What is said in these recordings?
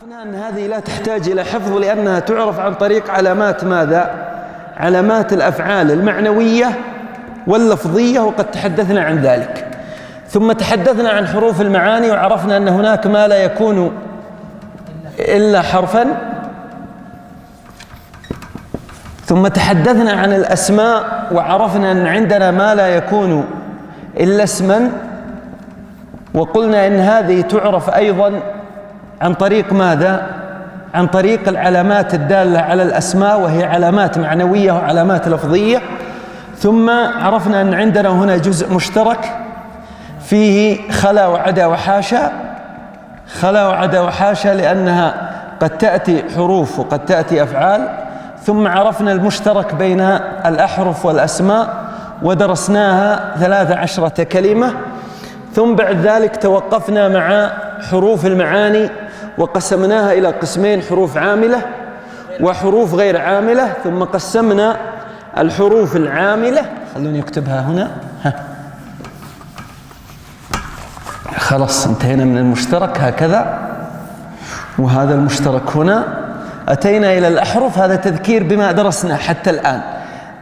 أن هذه لا تحتاج إلى حفظ لأنها تعرف عن طريق علامات ماذا؟ علامات الأفعال المعنوية واللفظية، وقد تحدثنا عن ذلك. ثم تحدثنا عن حروف المعاني وعرفنا أن هناك ما لا يكون إلا حرفا. ثم تحدثنا عن الأسماء وعرفنا أن عندنا ما لا يكون إلا اسما، وقلنا إن هذه تعرف أيضا عن طريق ماذا؟ عن طريق العلامات الدالة على الأسماء، وهي علامات معنوية وعلامات لفظية. ثم عرفنا أن عندنا هنا جزء مشترك فيه خلا وعدا وحاشا. خلا وعدا وحاشا لأنها قد تأتي حروف وقد تأتي أفعال. ثم عرفنا المشترك بين الأحرف والأسماء ودرسناها 13 كلمة. ثم بعد ذلك توقفنا مع حروف المعاني وقسمناها إلى قسمين: حروف عاملة وحروف غير عاملة. ثم قسمنا الحروف العاملة، خلوني أكتبها هنا. خلاص انتهينا من المشترك هكذا، وهذا المشترك هنا. أتينا إلى الأحرف، هذا تذكير بما درسنا حتى الآن.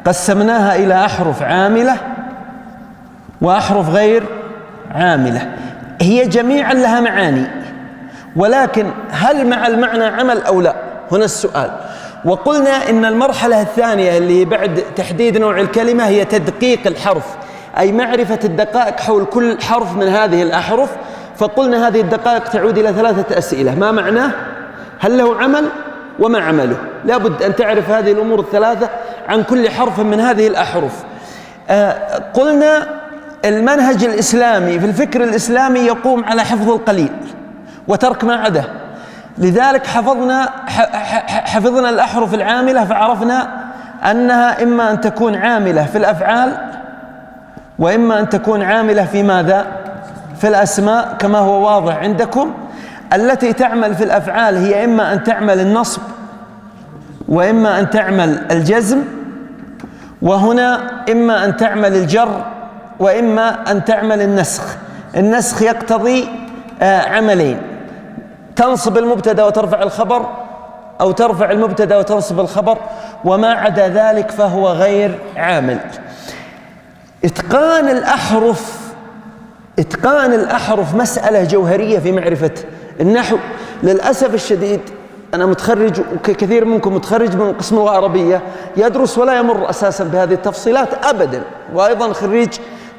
قسمناها إلى أحرف عاملة وأحرف غير عاملة، هي جميعا لها معاني، ولكن هل مع المعنى عمل أو لا؟ هنا السؤال. وقلنا إن المرحلة الثانية اللي بعد تحديد نوع الكلمة هي تدقيق الحرف، أي معرفة الدقائق حول كل حرف من هذه الأحرف. فقلنا هذه الدقائق تعود إلى 3 أسئلة: ما معناه؟ هل له عمل؟ وما عمله؟ لابد أن تعرف هذه الأمور الثلاثة عن كل حرف من هذه الأحرف. قلنا المنهج الإسلامي في الفكر الإسلامي يقوم على حفظ القليل وترك ما عداه. لذلك حفظنا الأحرف العاملة، فعرفنا أنها إما أن تكون عاملة في الأفعال، وإما أن تكون عاملة في ماذا؟ في الأسماء، كما هو واضح عندكم. التي تعمل في الأفعال هي إما أن تعمل النصب، وإما أن تعمل الجزم، وهنا إما أن تعمل الجر، وإما أن تعمل النسخ. النسخ يقتضي عملين: تنصب المبتدأ وترفع الخبر، أو ترفع المبتدأ وتنصب الخبر. وما عدا ذلك فهو غير عامل. إتقان الأحرف مسألة جوهرية في معرفة النحو. للأسف الشديد أنا متخرج، وكثير منكم متخرج من قسم اللغة العربية، يدرس ولا يمر أساسا بهذه التفصيلات أبدا. وأيضا خريج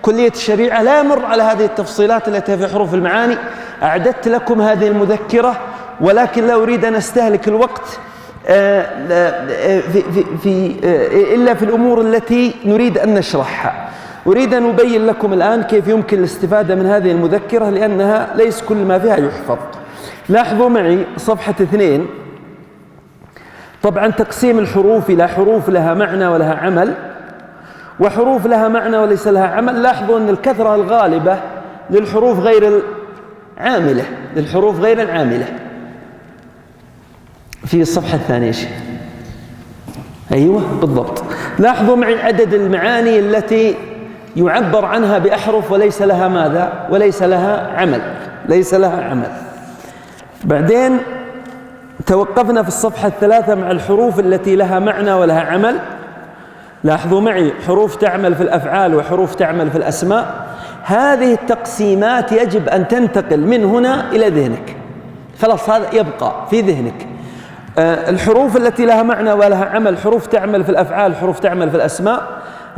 كلية الشريعة لا يمر على هذه التفصيلات التي في حروف المعاني. أعددت لكم هذه المذكرة، ولكن لا أريد أن أستهلك الوقت إلا في الأمور التي نريد أن نشرحها. أريد أن أبين لكم الآن كيف يمكن الاستفادة من هذه المذكرة، لأنها ليس كل ما فيها يحفظ. لاحظوا معي صفحة 2. طبعا تقسيم الحروف إلى حروف لها معنى ولها عمل، وحروف لها معنى وليس لها عمل. لاحظوا أن الكثرة الغالبة للحروف غير العاملة، للحروف غير العاملة. في الصفحة الثانية شيء، أيوة بالضبط. لاحظوا معي عدد المعاني التي يعبر عنها بأحرف وليس لها ماذا؟ وليس لها عمل، ليس لها عمل. بعدين توقفنا في الصفحة 3 مع الحروف التي لها معنى ولها عمل. لاحظوا معي حروف تعمل في الأفعال وحروف تعمل في الأسماء. هذه التقسيمات يجب أن تنتقل من هنا إلى ذهنك، خلاص هذا يبقى في ذهنك. الحروف التي لها معنى ولها عمل: حروف تعمل في الأفعال، حروف تعمل في الأسماء.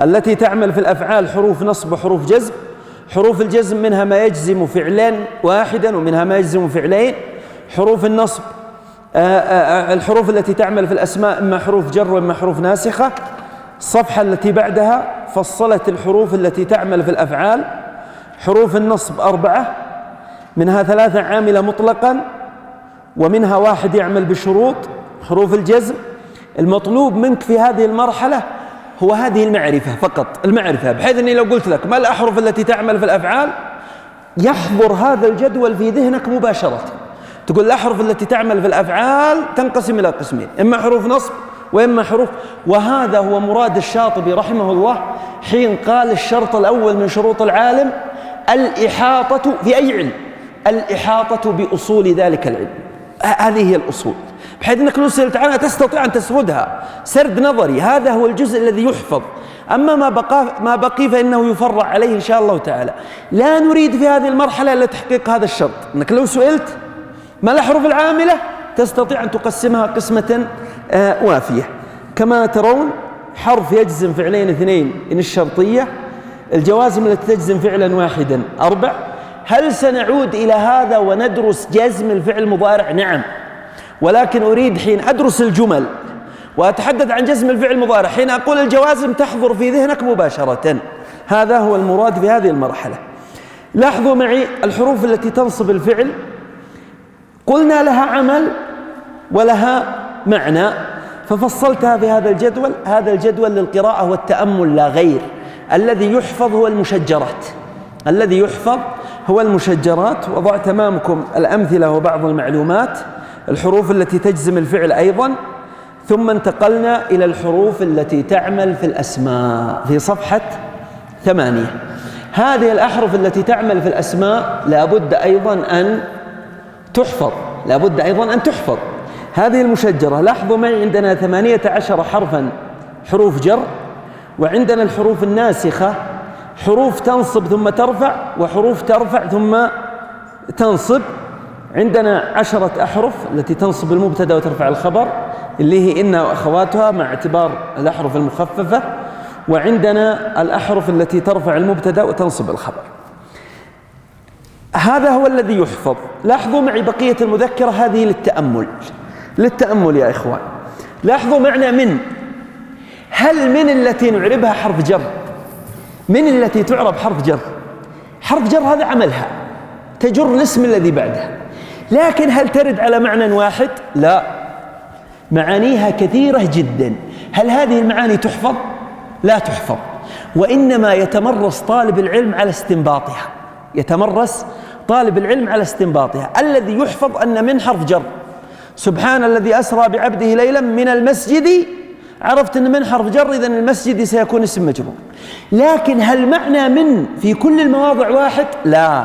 التي تعمل في الأفعال حروف نصب وحروف جزم. حروف الجزم منها ما يجزم فعلا واحدا ومنها ما يجزم فعلين. حروف النصب الحروف التي تعمل في الأسماء إما حروف جر وإما حروف ناسخة. الصفحة التي بعدها فصلت الحروف التي تعمل في الأفعال. حروف النصب 4، منها 3 عاملة مطلقا، ومنها 1 يعمل بشروط. حروف الجزم المطلوب منك في هذه المرحلة هو هذه المعرفة فقط، المعرفة، بحيث أني لو قلت لك ما الأحرف التي تعمل في الأفعال يحضر هذا الجدول في ذهنك مباشرة. تقول الأحرف التي تعمل في الأفعال تنقسم إلى قسمين: إما حروف نصب وإما حروف. وهذا هو مراد الشاطبي رحمه الله حين قال الشرط الأول من شروط العالم الإحاطة في أي علم، الإحاطة بأصول ذلك العلم. هذه هي الأصول، بحيث أنك لو سألت عنها تستطيع أن تسردها سرد نظري. هذا هو الجزء الذي يحفظ. أما ما بقي فإنه يفرع عليه إن شاء الله تعالى. لا نريد في هذه المرحلة إلا تحقيق هذا الشرط، أنك لو سئلت ما الأحرف العاملة تستطيع أن تقسمها قسمة وافية. كما ترون حرف يجزم فعلين اثنين إن الشرطية، الجوازم التي تجزم فعلا واحدا 4. هل سنعود إلى هذا وندرس جزم الفعل المضارع؟ نعم، ولكن أريد حين أدرس الجمل وأتحدث عن جزم الفعل المضارع حين أقول الجوازم تحضر في ذهنك مباشرة. هذا هو المراد في هذه المرحلة. لاحظوا معي الحروف التي تنصب الفعل، قلنا لها عمل ولها معنى، ففصلتها في هذا الجدول. هذا الجدول للقراءة والتأمل لا غير. الذي يحفظ هو المشجرات، الذي يحفظ هو المشجرات. وضعت أمامكم الأمثلة وبعض المعلومات. الحروف التي تجزم الفعل أيضا، ثم انتقلنا إلى الحروف التي تعمل في الأسماء في صفحة 8. هذه الأحرف التي تعمل في الأسماء لابد أيضا أن تحفظ، لابد أيضا أن تحفظ. هذه المشجرة لاحظوا معي عندنا 18 حرفا حروف جر، وعندنا الحروف الناسخة حروف تنصب ثم ترفع، وحروف ترفع ثم تنصب. عندنا 10 أحرف التي تنصب المبتدأ وترفع الخبر اللي هي إن وأخواتها مع اعتبار الأحرف المخففة، وعندنا الأحرف التي ترفع المبتدأ وتنصب الخبر. هذا هو الذي يحفظ. لاحظوا معي بقية المذكرة هذه للتأمل يا إخوان. لاحظوا معنى من. هل من التي نعربها حرف جر؟ من التي تعرب حرف جر؟ حرف جر هذا عملها تجر الاسم الذي بعدها، لكن هل ترد على معنى واحد؟ لا، معانيها كثيرة جدا. هل هذه المعاني تحفظ؟ لا تحفظ، وإنما يتمرس طالب العلم على استنباطها، يتمرس طالب العلم على استنباطها. الذي يحفظ أن من حرف جر. سبحان الذي أسرى بعبده ليلا من المسجد، عرفت أن من حرف جر، إذن المسجد سيكون اسم مجرور. لكن هل معنى من في كل المواضع واحد؟ لا،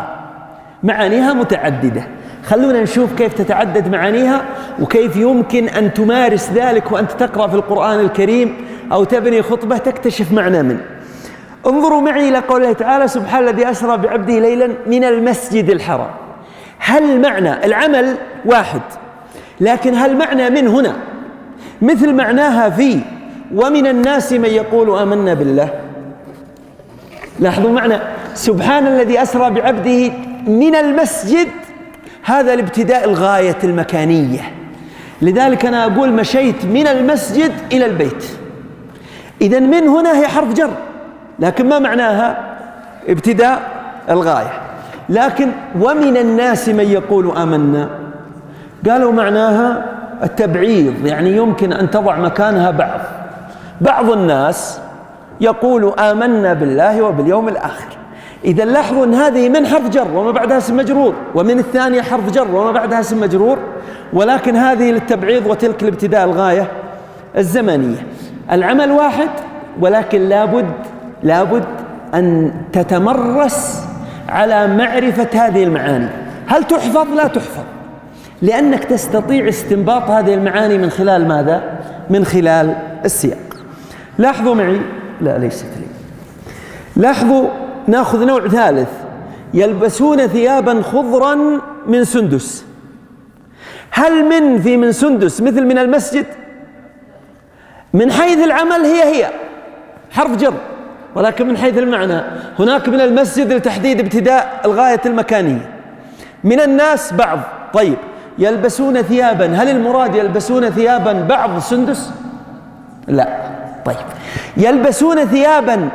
معانيها متعددة. خلونا نشوف كيف تتعدد معانيها وكيف يمكن أن تمارس ذلك وأنت تقرأ في القرآن الكريم أو تبني خطبة تكتشف معنى من. انظروا معي إلى قوله تعالى سبحان الذي أسرى بعبده ليلا من المسجد الحرام. هل معنى العمل واحد، لكن هل معنى من هنا مثل معناها في ومن الناس من يقول آمنا بالله؟ لاحظوا معنى سبحان الذي أسرى بعبده من المسجد، هذا الابتداء الغاية المكانية. لذلك أنا أقول مشيت من المسجد إلى البيت. إذن من هنا هي حرف جر، لكن ما معناها؟ ابتداء الغاية. لكن ومن الناس من يقول آمنا، قالوا معناها التبعيض، يعني يمكن أن تضع مكانها بعض الناس يقول آمنا بالله وباليوم الآخر. إذا لاحظوا أن هذه من حرف جر وما بعدها اسم مجرور، ومن الثانية حرف جر وما بعدها اسم مجرور، ولكن هذه للتبعيض وتلك الابتداء الغاية الزمنية. العمل واحد، ولكن لابد أن تتمرس على معرفة هذه المعاني. هل تحفظ؟ لا تحفظ، لأنك تستطيع استنباط هذه المعاني من خلال ماذا؟ من خلال السياق. لاحظوا معي، لا ليست لي. لاحظوا، نأخذ نوع ثالث، يلبسون ثيابا خضرا من سندس. هل من سندس مثل من المسجد؟ من حيث العمل هي حرف جر، ولكن من حيث المعنى هناك من المسجد لتحديد ابتداء الغاية المكانية. من الناس بعض. طيب يلبسون ثيابا، هل المراد يلبسون ثيابا بعض سندس؟ لا. طيب يلبسون ثيابا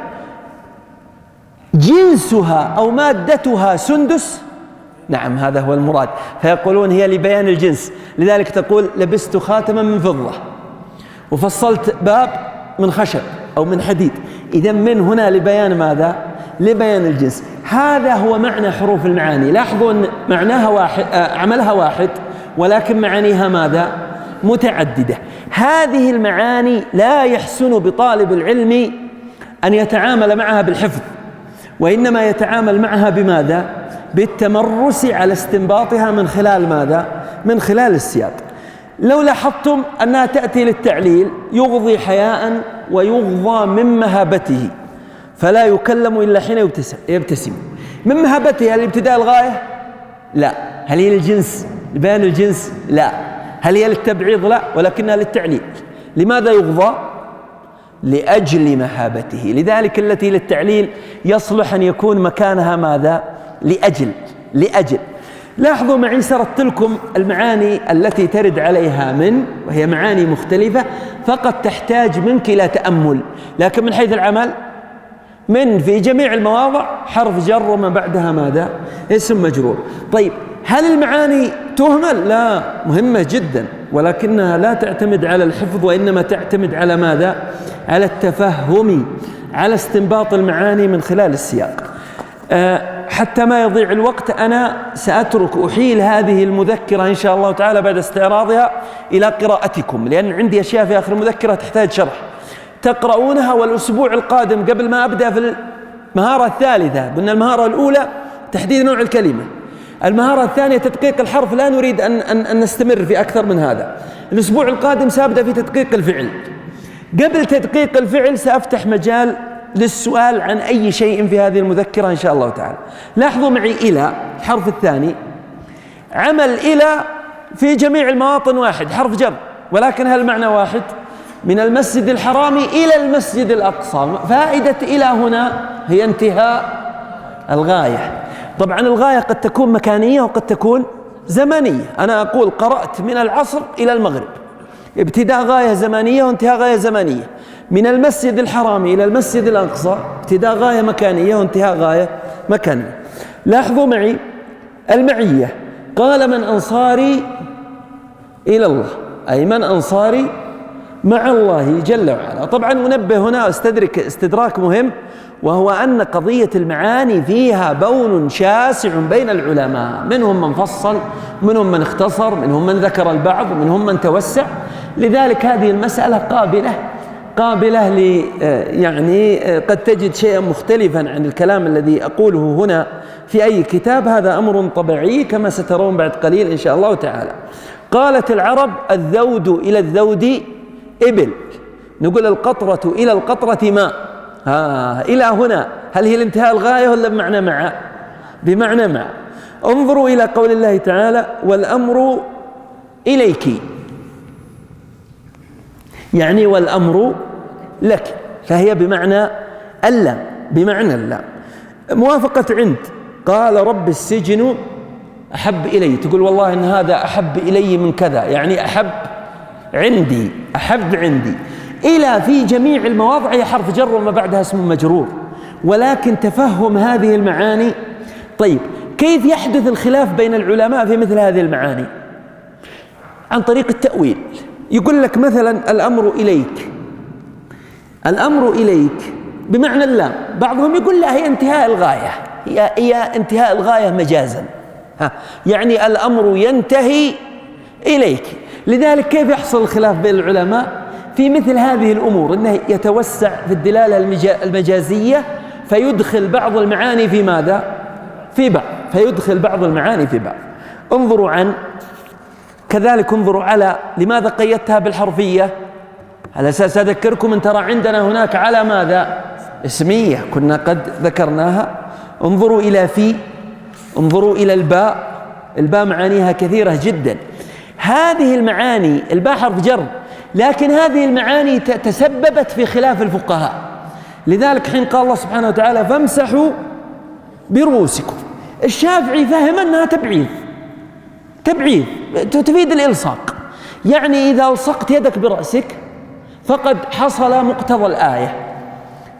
جنسها أو مادتها سندس؟ نعم، هذا هو المراد. فيقولون هي لبيان الجنس، لذلك تقول لبست خاتما من فضة وفصلت باب من خشب أو من حديد. إذن من هنا لبيان ماذا؟ لبيان الجنس. هذا هو معنى حروف المعاني. لاحظوا أن معناها واحد، عملها واحد، ولكن معانيها ماذا؟ متعددة. هذه المعاني لا يحسن بطالب العلم أن يتعامل معها بالحفظ، وإنما يتعامل معها بماذا؟ بالتمرس على استنباطها من خلال ماذا؟ من خلال السياق. لو لاحظتم أنها تأتي للتعليل: يغضي حياء ويغضى من مهابته فلا يكلم إلا حين يبتسم. من مهابته هل ابتداء الغاية؟ لا. هل هي للجنس؟ لبيان الجنس؟ لا. هل هي للتبعيض؟ لا، ولكنها للتعليل. لماذا يغضى؟ لأجل مهابته. لذلك التي للتعليل يصلح أن يكون مكانها ماذا؟ لأجل. لاحظوا معي، سردت لكم المعاني التي ترد عليها من، وهي معاني مختلفة فقط تحتاج منك إلى تأمل، لكن من حيث العمل من في جميع المواضع حرف جر وما بعدها ماذا؟ اسم مجرور. طيب، هل المعاني تهمل؟ لا، مهمة جدا، ولكنها لا تعتمد على الحفظ، وإنما تعتمد على ماذا؟ على التفهم، على استنباط المعاني من خلال السياق. حتى ما يضيع الوقت أنا أحيل هذه المذكرة إن شاء الله تعالى بعد استعراضها إلى قراءتكم، لأن عندي أشياء في آخر المذكرة تحتاج شرح تقرؤونها. والأسبوع القادم قبل ما أبدأ في المهارة الثالثة، قلنا المهارة الأولى تحديد نوع الكلمة، المهارة الثانية تدقيق الحرف، لا نريد أن نستمر في أكثر من هذا. الأسبوع القادم سأبدأ في تدقيق الفعل. قبل تدقيق الفعل سأفتح مجال للسؤال عن أي شيء في هذه المذكرة إن شاء الله تعالى. لاحظوا معي إلى الحرف الثاني، عمل إلى في جميع المواطن واحد، حرف جر، ولكن هل معنى واحد؟ من المسجد الحرام إلى المسجد الأقصى. فائدة إلى هنا هي انتهاء الغاية. طبعا الغاية قد تكون مكانية وقد تكون زمنية. أنا أقول قرأت من العصر إلى المغرب، ابتداء غاية زمانية وانتهاء غاية زمانية. من المسجد الحرام إلى المسجد الأقصى ابتداء غاية مكانية وانتهاء غاية مكانية. لاحظوا معي المعية، قال: من أنصاري إلى الله، أي من أنصاري مع الله جل وعلا. طبعا أنبه هنا استدرك استدراك مهم، وهو أن قضية المعاني فيها بون شاسع بين العلماء، منهم من فصل، منهم من اختصر، منهم من ذكر البعض، منهم من توسع. لذلك هذه المسألة قابلة يعني قد تجد شيئا مختلفا عن الكلام الذي أقوله هنا في أي كتاب، هذا أمر طبيعي كما سترون بعد قليل إن شاء الله تعالى. قالت العرب: الذود إلى الذود إبل. نقول القطرة إلى القطرة ماء. إلى هنا هل هي الانتهاء الغاية ولا بمعنى مع؟ بمعنى مع. انظروا إلى قول الله تعالى: والأمر إليك، يعني والأمر لك، فهي بمعنى اللام، بمعنى اللام. موافقة عند، قال: رب السجن أحب إلي. تقول والله إن هذا أحب إلي من كذا، يعني أحب عندي، أحب عندي. إلى في جميع المواضع هي حرف جر وما بعدها اسم مجرور، ولكن تفهم هذه المعاني. طيب، كيف يحدث الخلاف بين العلماء في مثل هذه المعاني؟ عن طريق التأويل. يقول لك مثلا: الأمر إليك، الأمر إليك بمعنى اللام. بعضهم يقول لا، هي انتهاء الغاية، هي انتهاء الغاية مجازا، يعني الأمر ينتهي إليك. لذلك كيف يحصل الخلاف بين العلماء في مثل هذه الأمور؟ أنه يتوسع في الدلالة المجازية فيدخل بعض المعاني في ماذا؟ في بعض، فيدخل بعض المعاني في بعض. انظروا عن، كذلك انظروا على، لماذا قيدتها بالحرفية؟ على أساس أذكركم أن ترى عندنا هناك على ماذا؟ اسمية، كنا قد ذكرناها. انظروا إلى في، انظروا إلى الباء، الباء معانيها كثيرة جدا. هذه المعاني، الباء حرف جر، لكن هذه المعاني تسببت في خلاف الفقهاء. لذلك حين قال الله سبحانه وتعالى: فامسحوا برؤوسكم، الشافعي فهم أنها تبعيض تفيد الإلصاق، يعني إذا ألصقت يدك برأسك فقد حصل مقتضى الآية.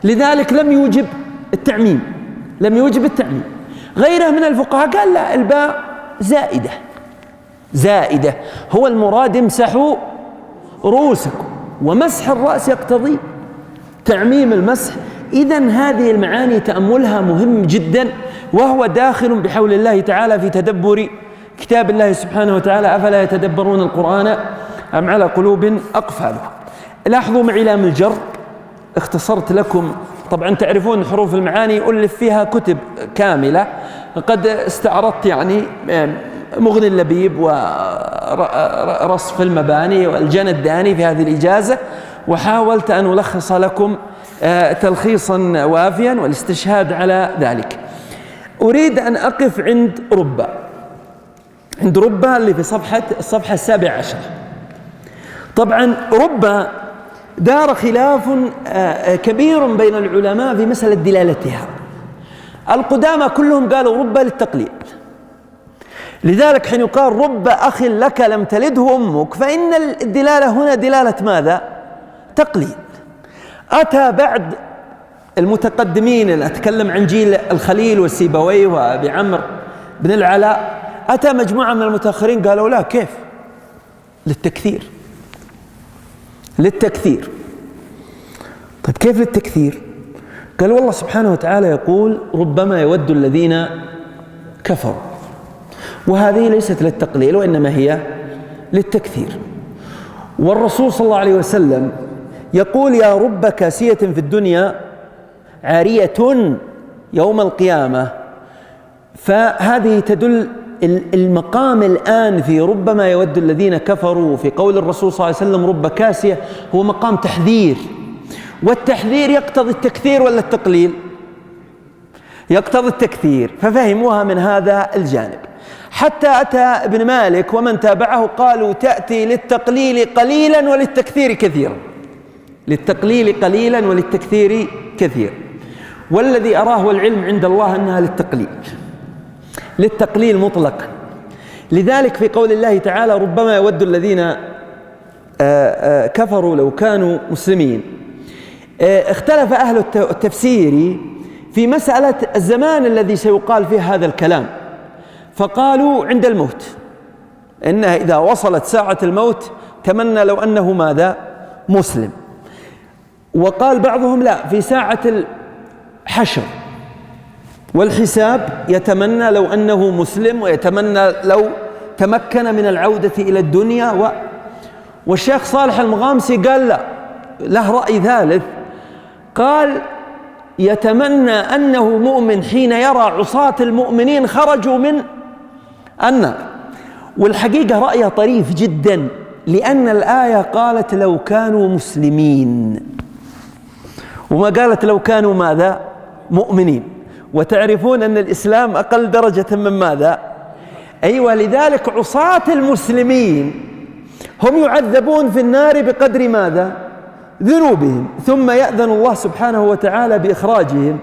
لذلك لم يوجب التعميم، غيره من الفقهاء قال لا، الباء زائدة، هو المراد امسحوا رؤوسكم، ومسح الرأس يقتضي تعميم المسح. إذن هذه المعاني تأملها مهم جدا، وهو داخل بحول الله تعالى في تدبر كتاب الله سبحانه وتعالى. أفلا يتدبرون القرآن أم على قلوب أقفالها. لاحظوا معي لام الجر، اختصرت لكم طبعا تعرفون حروف المعاني ألف فيها كتب كاملة، قد استعرضت يعني مغني اللبيب ورصف المباني والجنداني في هذه الإجازة، وحاولت أن ألخص لكم تلخيصا وافيا والاستشهاد على ذلك. أريد أن أقف عند رب اللي في الصفحة 17. طبعا رب دار خلاف كبير بين العلماء في مسألة دلالتها. القدامى كلهم قالوا رب للتقليل، لذلك حين يقال رب أخ لك لم تلده أمك، فإن الدلالة هنا دلالة ماذا؟ تقليل. أتى بعد المتقدمين، أتكلم عن جيل الخليل والسيبويه وأبي عمرو بن العلاء، أتى مجموعة من المتأخرين قالوا لا، كيف؟ للتكثير. طيب كيف للتكثير؟ قال والله سبحانه وتعالى يقول ربما يود الذين كفروا، وهذه ليست للتقليل وإنما هي للتكثير. والرسول صلى الله عليه وسلم يقول يا رب كاسية في الدنيا عارية يوم القيامة، فهذه تدل المقام الآن في ربما يود الذين كفروا في قول الرسول صلى الله عليه وسلم رب كاسية هو مقام تحذير، والتحذير يقتضي التكثير ولا التقليل؟ يقتضي التكثير، ففهموها من هذا الجانب. حتى أتى ابن مالك ومن تابعه قالوا تأتي للتقليل قليلا وللتكثير كثيرا، للتقليل قليلا وللتكثير كثير. والذي أراه العلم عند الله أنها للتقليل مطلقا. لذلك في قول الله تعالى ربما يود الذين كفروا لو كانوا مسلمين، اختلف أهل التفسير في مسألة الزمان الذي سيقال فيه هذا الكلام، فقالوا عند الموت، إنها إذا وصلت ساعة الموت تمنى لو أنه ماذا؟ مسلم. وقال بعضهم لا، في ساعة الحشر والحساب يتمنى لو أنه مسلم، ويتمنى لو تمكن من العودة إلى الدنيا. والشيخ صالح المغامسي قال لا، له رأي ثالث، قال يتمنى أنه مؤمن حين يرى عصاة المؤمنين خرجوا من النار. والحقيقة رأيه طريف جدا، لأن الآية قالت لو كانوا مسلمين، وما قالت لو كانوا ماذا؟ مؤمنين. وتعرفون أن الإسلام أقل درجة من ماذا؟ أيوة، لذلك عصاة المسلمين هم يعذبون في النار بقدر ماذا؟ ذنوبهم، ثم يأذن الله سبحانه وتعالى بإخراجهم.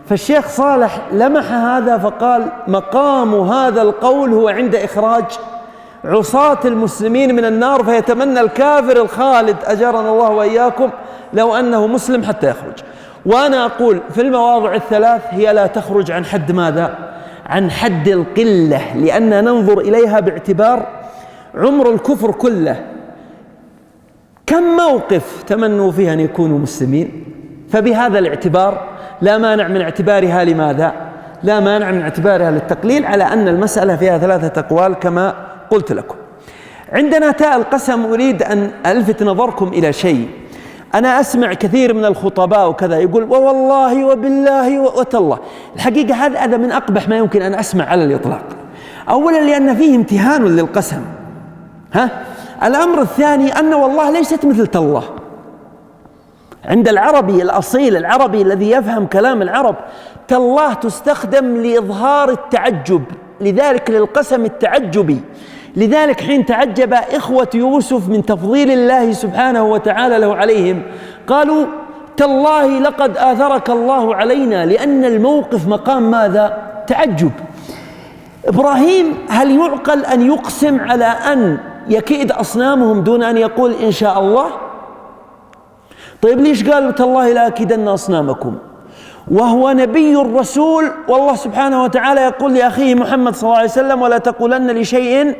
فالشيخ صالح لمح هذا فقال مقام هذا القول هو عند إخراج عصاة المسلمين من النار، فيتمنى الكافر الخالد أجرنا الله وإياكم لو أنه مسلم حتى يخرج. وأنا أقول في المواضع الثلاث هي لا تخرج عن حد ماذا؟ عن حد القلة، لأننا ننظر إليها باعتبار عمر الكفر كله. كم موقف تمنوا فيها أن يكونوا مسلمين؟ فبهذا الاعتبار لا مانع من اعتبارها لماذا؟ لا مانع من اعتبارها للتقليل، على أن المسألة فيها 3 أقوال كما قلت لكم. عندنا تاء القسم أريد أن ألفت نظركم إلى شيء. أنا أسمع كثير من الخطباء وكذا يقول والله وبالله وتالله. الحقيقة هذا من أقبح ما يمكن أن أسمع على الإطلاق. أولا لأن فيه امتهان للقسم، الأمر الثاني أن والله ليست مثل تالله. عند العربي الأصيل، العربي الذي يفهم كلام العرب، تالله تستخدم لإظهار التعجب، لذلك للقسم التعجبي. لذلك حين تعجب إخوة يوسف من تفضيل الله سبحانه وتعالى له عليهم قالوا تالله لقد آثرك الله علينا، لأن الموقف مقام ماذا؟ تعجب. إبراهيم هل يعقل أن يقسم على أن يكيد أصنامهم دون أن يقول إن شاء الله؟ طيب ليش قال تالله لا أكيدن أصنامكم وهو نبي الرسول، والله سبحانه وتعالى يقول لأخيه محمد صلى الله عليه وسلم ولا تقولن لشيء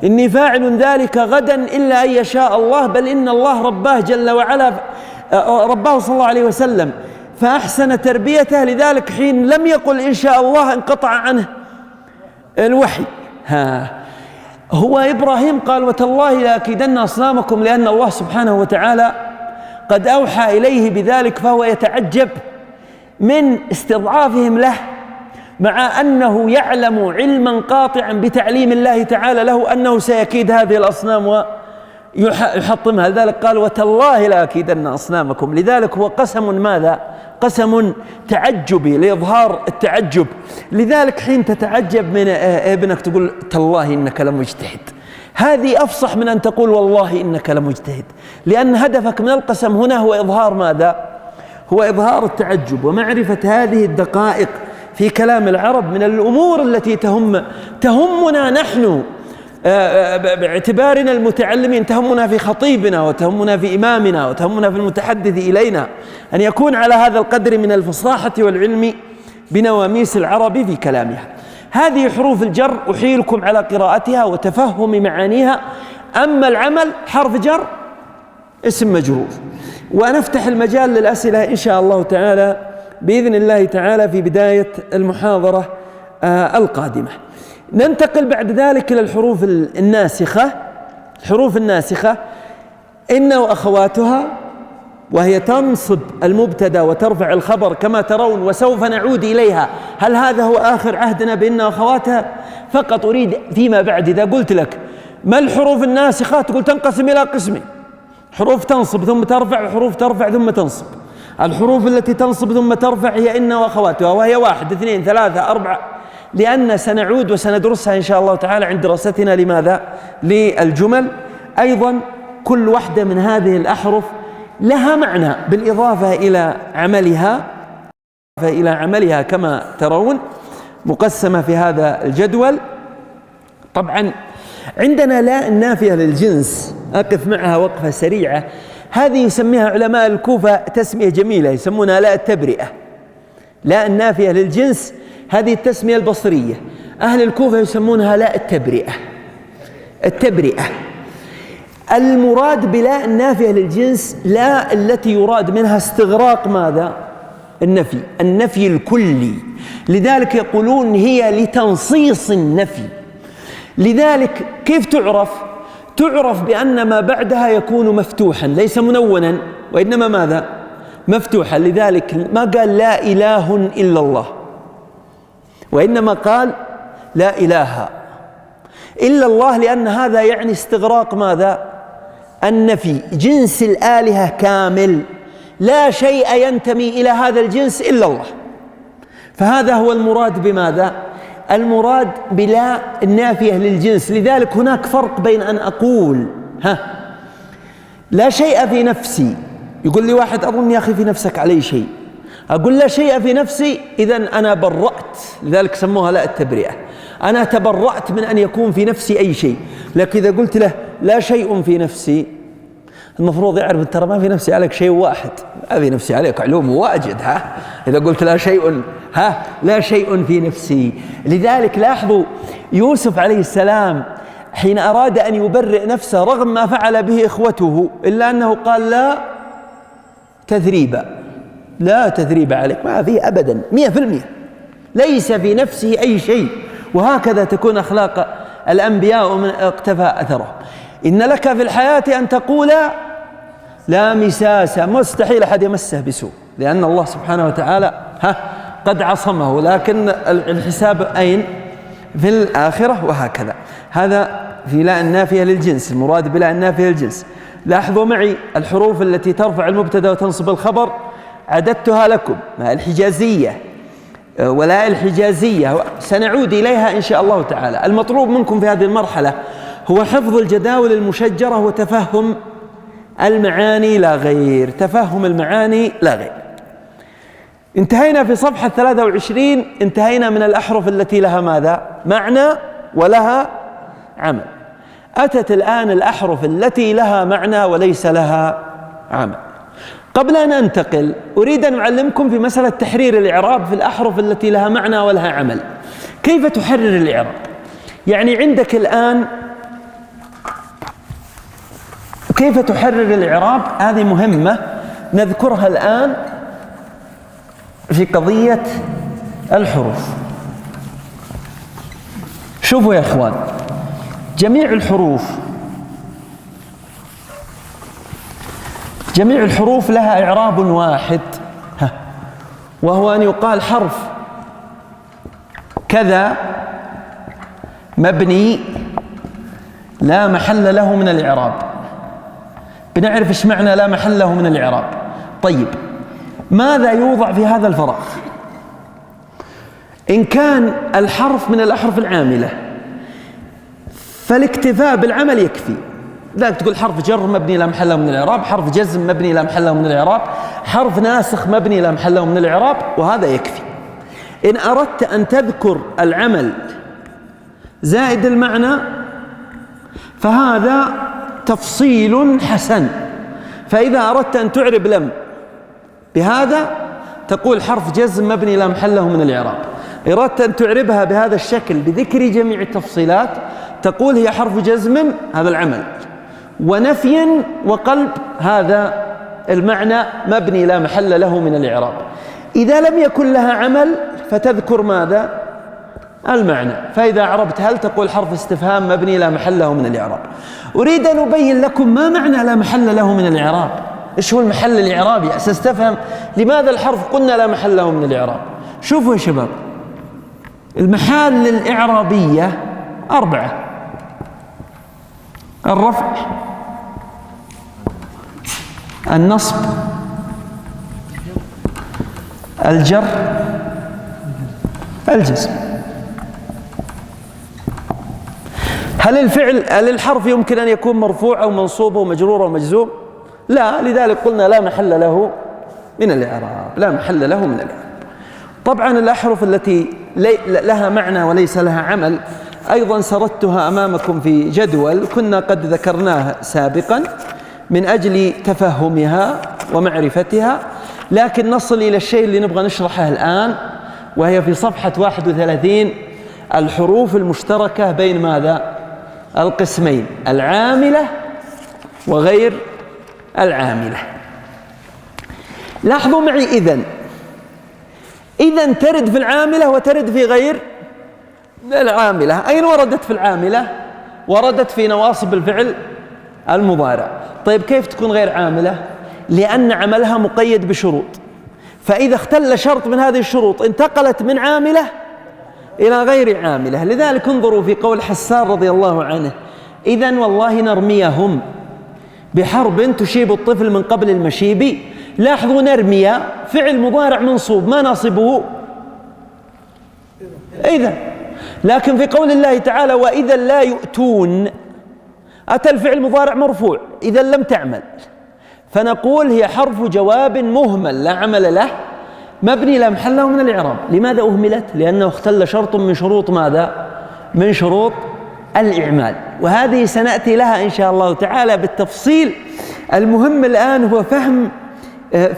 إني فاعل ذلك غدا إلا أن يشاء الله، بل إن الله رباه جل وعلا، رباه صلى الله عليه وسلم فأحسن تربيته، لذلك حين لم يقل إن شاء الله انقطع عنه الوحي. هو إبراهيم قال وتالله لأكيدن أصنامكم، لأن الله سبحانه وتعالى قد أوحى إليه بذلك، فهو يتعجب من استضعافهم له، مع أنه يعلم علما قاطعا بتعليم الله تعالى له أنه سيكيد هذه الأصنام ويحطمها. لذلك قال وتالله لأكيدن أصنامكم. لذلك هو قسم ماذا؟ قسم تعجبي لإظهار التعجب. لذلك حين تتعجب من ابنك تقول تالله إنك لمجتهد، هذه أفصح من أن تقول والله إنك لمجتهد، لأن هدفك من القسم هنا هو إظهار ماذا؟ هو إظهار التعجب ومعرفة هذه الدقائق في كلام العرب من الأمور التي تهمنا نحن باعتبارنا المتعلمين، تهمنا في خطيبنا وتهمنا في إمامنا وتهمنا في المتحدث إلينا، أن يكون على هذا القدر من الفصاحة والعلم بنواميس العرب في كلامها. هذه حروف الجر أحيلكم على قراءتها وتفهم معانيها. أما العمل حرف جر اسم مجرور. ونفتح المجال للأسئلة إن شاء الله تعالى بإذن الله تعالى في بداية المحاضرة القادمة. ننتقل بعد ذلك إلى الحروف الناسخة. الحروف الناسخة إن وأخواتها، وهي تنصب المبتدأ وترفع الخبر كما ترون، وسوف نعود إليها. هل هذا هو آخر عهدنا بإن وأخواتها؟ فقط أريد فيما بعد إذا قلت لك ما الحروف الناسخة تقول تنقسم إلى قسمين: حروف تنصب ثم ترفع، وحروف ترفع ثم تنصب. الحروف التي تنصب ثم ترفع هي إن وأخواتها، وهي 1 2 3 4، لأن سنعود وسندرسها إن شاء الله تعالى عند دراستنا لماذا؟ للجمل. أيضا كل واحدة من هذه الأحرف لها معنى بالإضافة إلى عملها كما ترون مقسمة في هذا الجدول. طبعا عندنا لا النافية للجنس، أقف معها وقفة سريعة. هذه يسميها علماء الكوفة تسمية جميلة، يسمونها لا التبرئة. لا النافية للجنس هذه التسمية البصرية، أهل الكوفة يسمونها لا التبرئة. التبرئة المراد بلا النافية للجنس لا التي يراد منها استغراق ماذا؟ النفي الكلي. لذلك يقولون هي لتنصيص النفي. لذلك كيف تعرف؟ تعرف بأن ما بعدها يكون مفتوحا ليس منونا، وإنما ماذا؟ مفتوحا. لذلك ما قال لا إله إلا الله، وإنما قال لا إله إلا الله، لأن هذا يعني استغراق ماذا؟ النفي. جنس الآلهة كامل، لا شيء ينتمي إلى هذا الجنس إلا الله. فهذا هو المراد بماذا؟ المراد بلا النافية للجنس. لذلك هناك فرق بين أن أقول لا شيء في نفسي، يقول لي واحد أظن يا أخي في نفسك علي شيء، أقول لا شيء في نفسي إذن أنا برأت. لذلك سموها لا التبرئة، أنا تبرأت من أن يكون في نفسي أي شيء. لكن إذا قلت له لا شيء في نفسي، المفروض يعرف ترى ما في نفسي عليك شيء واحد، ما في نفسي عليك علوم واجد. إذا قلت لا شيء لا شيء في نفسي. لذلك لاحظوا يوسف عليه السلام حين أراد أن يبرئ نفسه رغم ما فعل به إخوته، إلا أنه قال لا تثريب، لا تثريب عليك، ما فيه أبدا 100%، ليس في نفسه أي شيء. وهكذا تكون أخلاق الأنبياء ومن اقتفى أثره. إن لك في الحياة أن تقول لا مساس، مستحيل أحد يمسه بسوء، لأن الله سبحانه وتعالى قد عصمه، لكن الحساب أين؟ في الآخرة. وهكذا هذا في لا النافية للجنس، المراد بلا النافية للجنس. لاحظوا معي الحروف التي ترفع المبتدأ وتنصب الخبر، عددتها لكم: الحجازية ولا الحجازية، سنعود إليها إن شاء الله تعالى. المطلوب منكم في هذه المرحلة هو حفظ الجداول المشجرة وتفهم المعاني لا غير، تفهم المعاني لا غير. انتهينا في صفحة 23، انتهينا من الأحرف التي لها ماذا؟ معنى ولها عمل. أتت الآن الأحرف التي لها معنى وليس لها عمل. قبل أن أنتقل أريد أن أعلمكم في مسألة تحرير الإعراب في الأحرف التي لها معنى ولها عمل. كيف تحرر الإعراب؟ يعني عندك الآن كيف تحرر الإعراب؟ هذه مهمة نذكرها الآن في قضية الحروف. شوفوا يا إخوان، جميع الحروف لها إعراب واحد، وهو أن يقال حرف كذا مبني لا محل له من الإعراب. بنعرف إيش معنى لا محل له من الإعراب. طيب ماذا يوضع في هذا الفراغ؟ إن كان الحرف من الأحرف العاملة فالاكتفاء بالعمل يكفي. ذلك تقول حرف جر مبني لا محل له من الإعراب، حرف جزم مبني لا محل له من الإعراب، حرف ناسخ مبني لا محل له من الإعراب، وهذا يكفي. إن أردت أن تذكر العمل زائد المعنى فهذا تفصيل حسن. فإذا أردت أن تعرب لم بهذا تقول حرف جزم مبني لا محل له من الإعراب. أردت أن تعربها بهذا الشكل بذكر جميع التفصيلات تقول هي حرف جزم هذا العمل، ونفي وقلب هذا المعنى مبني لا محل له من الإعراب. إذا لم يكن لها عمل فتذكر ماذا؟ المعنى. فإذا عربت هل تقول حرف استفهام مبني لا محل له من الإعراب. أريد أن أبين لكم ما معنى لا محل له من الإعراب. إيش هو المحل الإعرابي؟ أساس تفهم لماذا الحرف قلنا لا محل له من الإعراب. شوفوا يا شباب، المحال الإعرابية 4: الرفع، النصب، الجر، الجزم. هل الحرف يمكن أن يكون مرفوع أو منصوب أو مجرور أو مجزوم؟ لا، لذلك قلنا لا محل له من الإعراب، لا محل له من الإعراب. طبعا الأحرف التي لها معنى وليس لها عمل أيضا سردتها أمامكم في جدول كنا قد ذكرناه سابقا من أجل تفهمها ومعرفتها، لكن نصل إلى الشيء اللي نبغى نشرحه الآن، وهي في صفحة 31 الحروف المشتركة بين ماذا؟ القسمين، العاملة وغير العاملة. لاحظوا معي إذن ترد في العاملة وترد في غير العاملة. أين وردت في العاملة؟ وردت في نواصب الفعل المضارع. طيب كيف تكون غير عاملة؟ لأن عملها مقيد بشروط، فإذا اختل شرط من هذه الشروط انتقلت من عاملة إلى غير عاملة. لذلك انظروا في قول حسان رضي الله عنه: إذن والله نرميهم بحرب تشيب الطفل من قبل المشيب. لاحظوا نرمي فعل مضارع منصوب، ما ناصبه إذا، لكن في قول الله تعالى وإذا لا يؤتون أتى الفعل مضارع مرفوع إذا لم تعمل، فنقول هي حرف جواب مهمل لا عمل له مبني لا محل له من الإعراب. لماذا أهملت؟ لأنه اختل شرط من شروط ماذا؟ من شروط الإعمال، وهذه سنأتي لها إن شاء الله تعالى بالتفصيل. المهم الآن هو فهم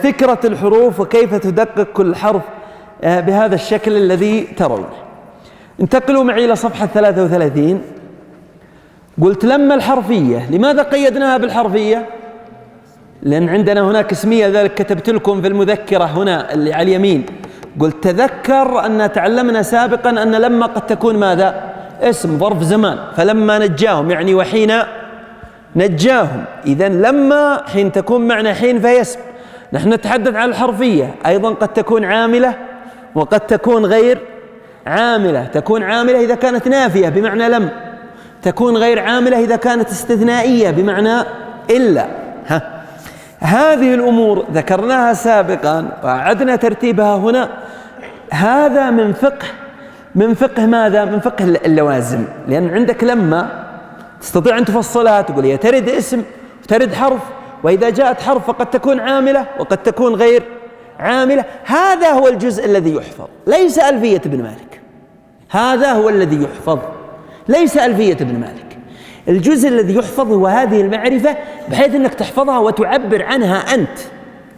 فكرة الحروف وكيف تدقق كل حرف بهذا الشكل الذي ترونه. انتقلوا معي إلى صفحة 33. قلت لما الحرفية، لماذا قيدناها بالحرفية؟ لأن عندنا هناك اسمية، ذلك كتبت لكم في المذكرة هنا اللي على اليمين. قلت تذكر أن تعلمنا سابقا أن لما قد تكون ماذا؟ اسم ظرف زمان، فلما نجاهم يعني وحين نجاهم. إذن لما حين تكون معنى حين فهي اسم. نحن نتحدث عن الحرفية أيضا قد تكون عاملة وقد تكون غير عاملة. تكون عاملة إذا كانت نافية بمعنى لم، تكون غير عاملة إذا كانت استثنائية بمعنى إلا. هذه الأمور ذكرناها سابقا وأعدنا ترتيبها هنا. هذا من فقه ماذا؟ من فقه اللوازم. لأن عندك لما تستطيع أن تفصلها، تقول هي ترد اسم وترد حرف، وإذا جاءت حرف فقد تكون عاملة وقد تكون غير عاملة. هذا هو الجزء الذي يحفظ، ليس ألفية ابن مالك. هذا هو الذي يحفظ، ليس ألفية ابن مالك. الجزء الذي يحفظ هو هذه المعرفة، بحيث أنك تحفظها وتعبر عنها أنت،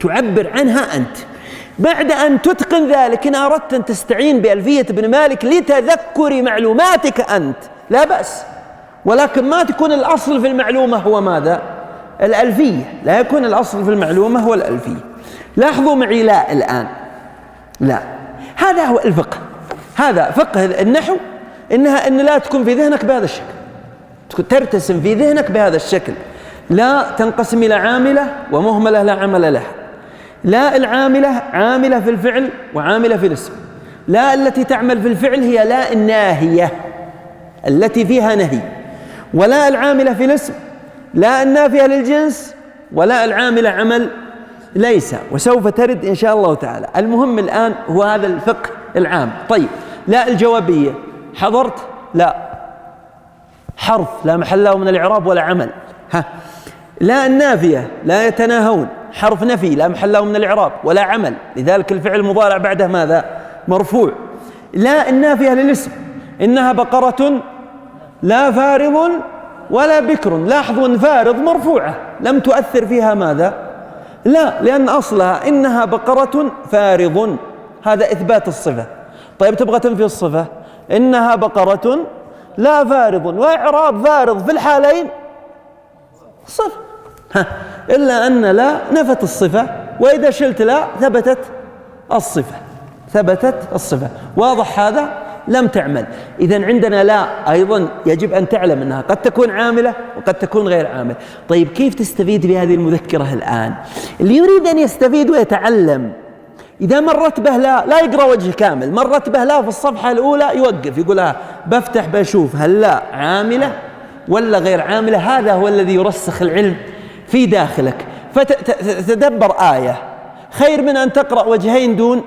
تعبر عنها أنت. بعد أن تتقن ذلك إن أردت أن تستعين بألفية ابن مالك لتذكر معلوماتك أنت لا بأس، ولكن ما تكون الأصل في المعلومة هو ماذا؟ الألفية. لا يكون الأصل في المعلومة هو الألفية. لاحظوا معي لا الآن، لا، هذا هو الفقه. هذا فقه النحو، إن لا تكون في ذهنك بهذا الشكل، ترتسم في ذهنك بهذا الشكل. لا تنقسم إلى عاملة ومهملة لا عمل لها. لا العاملة عاملة في الفعل وعاملة في الاسم. لا التي تعمل في الفعل هي لا الناهية التي فيها نهي، ولا العاملة في الاسم لا النافية للجنس، ولا العاملة عمل ليس، وسوف ترد إن شاء الله تعالى. المهم الآن هو هذا الفقه العام. طيب لا الجوابية حضرت؟ لا حرف لا محل له من الإعراب ولا عمل. لا النافية لا يتناهون، حرف نفي لا محل له من الإعراب ولا عمل، لذلك الفعل المضارع بعده ماذا؟ مرفوع. لا النافية للاسم إنها بقرة لا فارض ولا بكر. لاحظوا أن فارض مرفوعة لم تؤثر فيها ماذا؟ لا، لأن أصلها إنها بقرة فارض، هذا إثبات الصفة. طيب تبغى تنفي الصفة، إنها بقرة لا فارض، وإعراب فارض في الحالين صفة، إلا أن لا نفت الصفة، وإذا شلت لا ثبتت الصفة، ثبتت الصفة. واضح هذا؟ لم تعمل. إذن عندنا لا أيضا يجب أن تعلم أنها قد تكون عاملة وقد تكون غير عاملة. طيب كيف تستفيد بهذه المذكرة الآن؟ اللي يريد أن يستفيد ويتعلم إذا مرت به لا يقرأ وجه كامل، مرت به لا في الصفحة الأولى يوقف يقولها بفتح بشوف هل لا عاملة ولا غير عاملة. هذا هو الذي يرسخ العلم في داخلك. فتدبر آية خير من أن تقرأ وجهين دون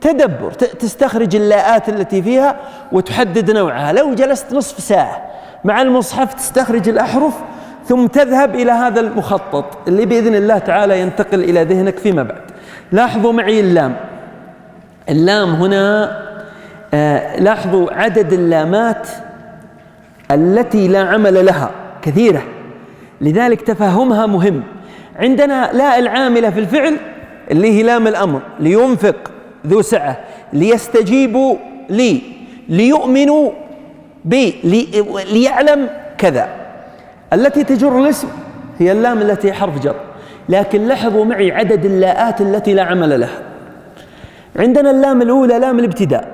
تدبر، تستخرج اللاءات التي فيها وتحدد نوعها. لو جلست نصف ساعة مع المصحف تستخرج الأحرف ثم تذهب إلى هذا المخطط اللي بإذن الله تعالى ينتقل إلى ذهنك فيما بعد. لاحظوا معي اللام. اللام هنا لاحظوا عدد اللامات التي لا عمل لها كثيرة، لذلك تفهمها مهم. عندنا لا العاملة في الفعل اللي هي لام الأمر، لينفق ذو سعة، ليستجيبوا لي، ليؤمنوا بي، ليعلم كذا. التي تجر الاسم هي اللام التي حرف جر. لكن لاحظوا معي عدد اللاءات التي لا عمل لها. عندنا اللام الأولى لام الابتداء،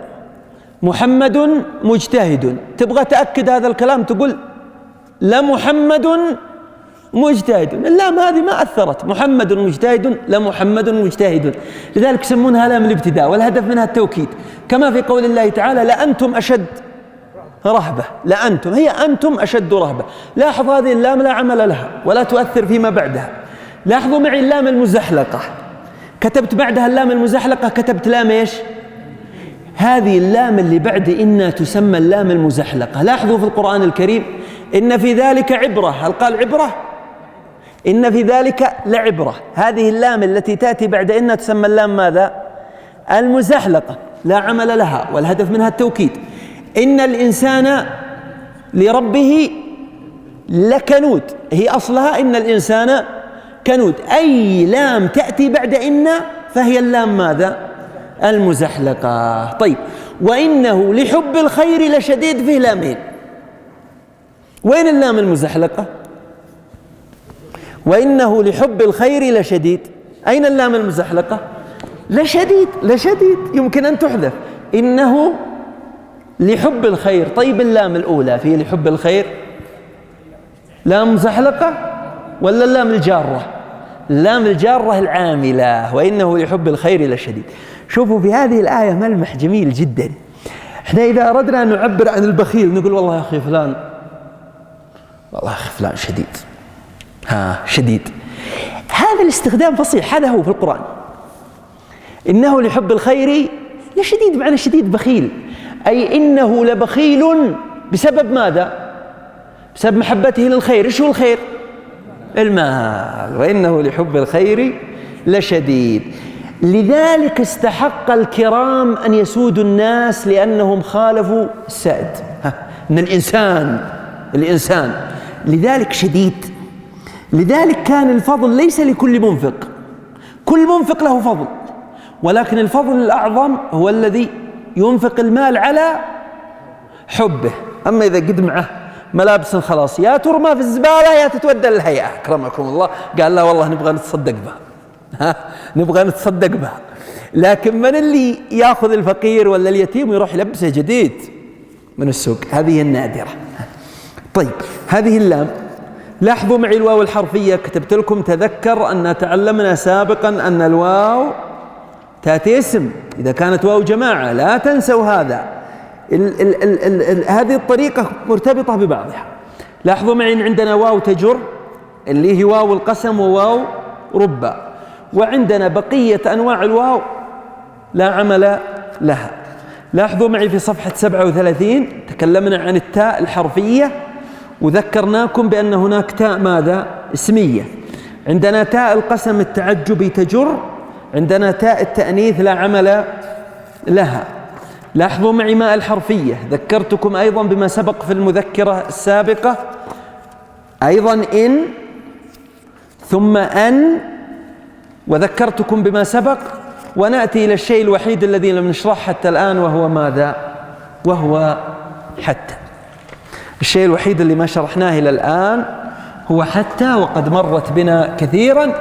محمد مجتهد. تبغى تأكد هذا الكلام تقول لمحمد مجتهد. اللام هذه ما أثرت، محمد مجتهد لمحمد مجتهد، لذلك يسمونها لام الابتداء، والهدف منها التوكيد، كما في قول الله تعالى لأنتم أشد رهبة. لأنتم هي أنتم أشد رهبة. لاحظ هذه اللام لا عمل لها ولا تؤثر فيما بعدها. لاحظوا معي اللام المزحلقة، كتبت بعدها اللام المزحلقة كتبت لام إيش؟ هذه اللام اللي بعد إن تسمى اللام المزحلقة. لاحظوا في القرآن الكريم إن في ذلك عبرة، هل قال عبرة؟ إن في ذلك لعبرة. هذه اللام التي تأتي بعد إن تسمى اللام ماذا؟ المزحلقة، لا عمل لها والهدف منها التوكيد. إن الإنسان لربه لكنود، هي أصلها إن الإنسان كنود. أي لام تأتي بعد إن فهي اللام ماذا؟ المزحلقة. طيب وإنه لحب الخير لشديد، فيه لامين. وين اللام المزحلقة؟ وإنه لحب الخير لشديد. أين اللام المزحلقة؟ لشديد، لشديد يمكن أن تحذف. إنه لحب الخير. طيب اللام الأولى في لحب الخير لام مزحلقة ولا اللام الجارة؟ اللام الجارة العاملة، وإنه لحب الخير لشديد. شوفوا في هذه الآية ملمح جميل جدا. احنا إذا أردنا أن نعبر عن البخيل نقول والله يا أخي فلان، والله يا أخي فلان شديد، شديد. هذا الاستخدام فصيح، هذا هو في القرآن. إنه لحب الخير لشديد، معنى شديد بخيل، أي إنه لبخيل بسبب ماذا؟ بسبب محبته للخير. إيش هو الخير؟ المال. وإنه لحب الخير لشديد. لذلك استحق الكرام أن يسودوا الناس لأنهم خالفوا السائد. إن الإنسان لذلك شديد. لذلك كان الفضل ليس لكل منفق، كل منفق له فضل، ولكن الفضل الأعظم هو الذي ينفق المال على حبه. أما إذا قد معه ملابس خلاص يا ترمى في الزبالة يا تتودى للهيئة أكرمكم الله، قال لا والله نبغى نتصدق بها، نبغى نتصدق بها. لكن من اللي يأخذ الفقير ولا اليتيم ويروح يلبسه جديد من السوق؟ هذه النادرة. طيب هذه اللام لاحظوا معي الواو الحرفية، كتبت لكم تذكر أن تعلمنا سابقا أن الواو تأتي اسم إذا كانت واو جماعة، لا تنسوا هذا. هذه الطريقة مرتبطة ببعضها. لاحظوا معي أن عندنا واو تجر اللي هي واو القسم وواو رب، وعندنا بقية أنواع الواو لا عمل لها. لاحظوا معي في صفحة 37 تكلمنا عن التاء الحرفية وذكرناكم بأن هناك تاء ماذا؟ اسمية. عندنا تاء القسم التعجبي تجر، عندنا تاء التأنيث لا عمل لها. لاحظوا معي ماء الحرفية، ذكرتكم أيضا بما سبق في المذكرة السابقة، أيضا إن ثم أن، وذكرتكم بما سبق. ونأتي إلى الشيء الوحيد الذي لم نشرحه حتى الآن وهو ماذا؟ وهو حتى. الشيء الوحيد اللي ما شرحناه إلى الآن هو حتى، وقد مرت بنا كثيرا،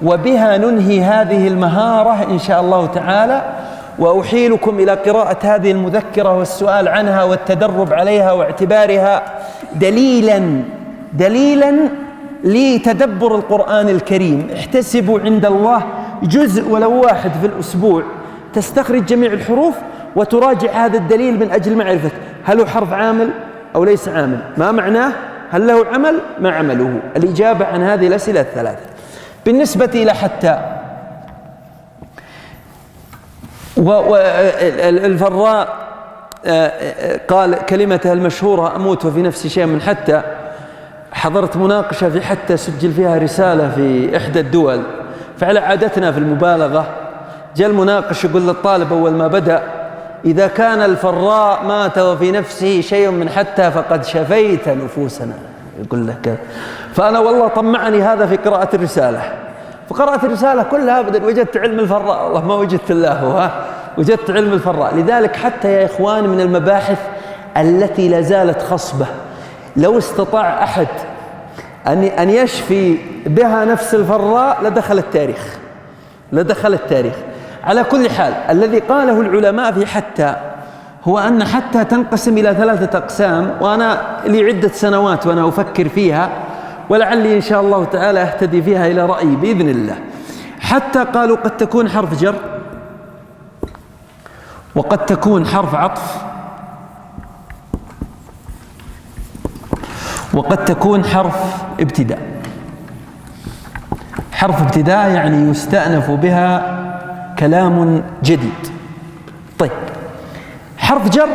وبها ننهي هذه المهارة إن شاء الله تعالى. وأحيلكم إلى قراءة هذه المذكرة والسؤال عنها والتدرب عليها واعتبارها دليلا لتدبر القرآن الكريم. احتسبوا عند الله جزء ولو واحد في الأسبوع تستخرج جميع الحروف وتراجع هذا الدليل من أجل معرفة هل هو حرف عامل أو ليس عامل، ما معناه، هل له عمل، ما عمله. الإجابة عن هذه الأسئلة الثلاثة. بالنسبة إلى حتى، والفراء قال كلمته المشهورة أموت وفي نفسي شيء من حتى. حضرت مناقشة في حتى سجل فيها رسالة في إحدى الدول، فعلى عادتنا في المبالغة جاء المناقش يقول للطالب أول ما بدأ: إذا كان الفراء مات وفي نفسه شيء من حتى فقد شفيت نفوسنا، يقول لك. فأنا والله طمعني هذا في قراءة الرسالة، فقرأت الرسالة كلها أبدا وجدت علم الفراء، والله ما وجدت الله وجدت علم الفراء. لذلك حتى يا إخوان من المباحث التي لا زالت خصبة، لو استطاع أحد أن يشفي بها نفس الفراء لدخل التاريخ. على كل حال، الذي قاله العلماء في حتى هو أن حتى تنقسم إلى 3 أقسام، وأنا لي عدة سنوات وأنا أفكر فيها، ولعلي إن شاء الله تعالى أهتدي فيها إلى رأيي بإذن الله. حتى قالوا قد تكون حرف جر، وقد تكون حرف عطف، وقد تكون حرف ابتداء. حرف ابتداء يعني يستأنف بها كلام جديد. طيب، حرف جر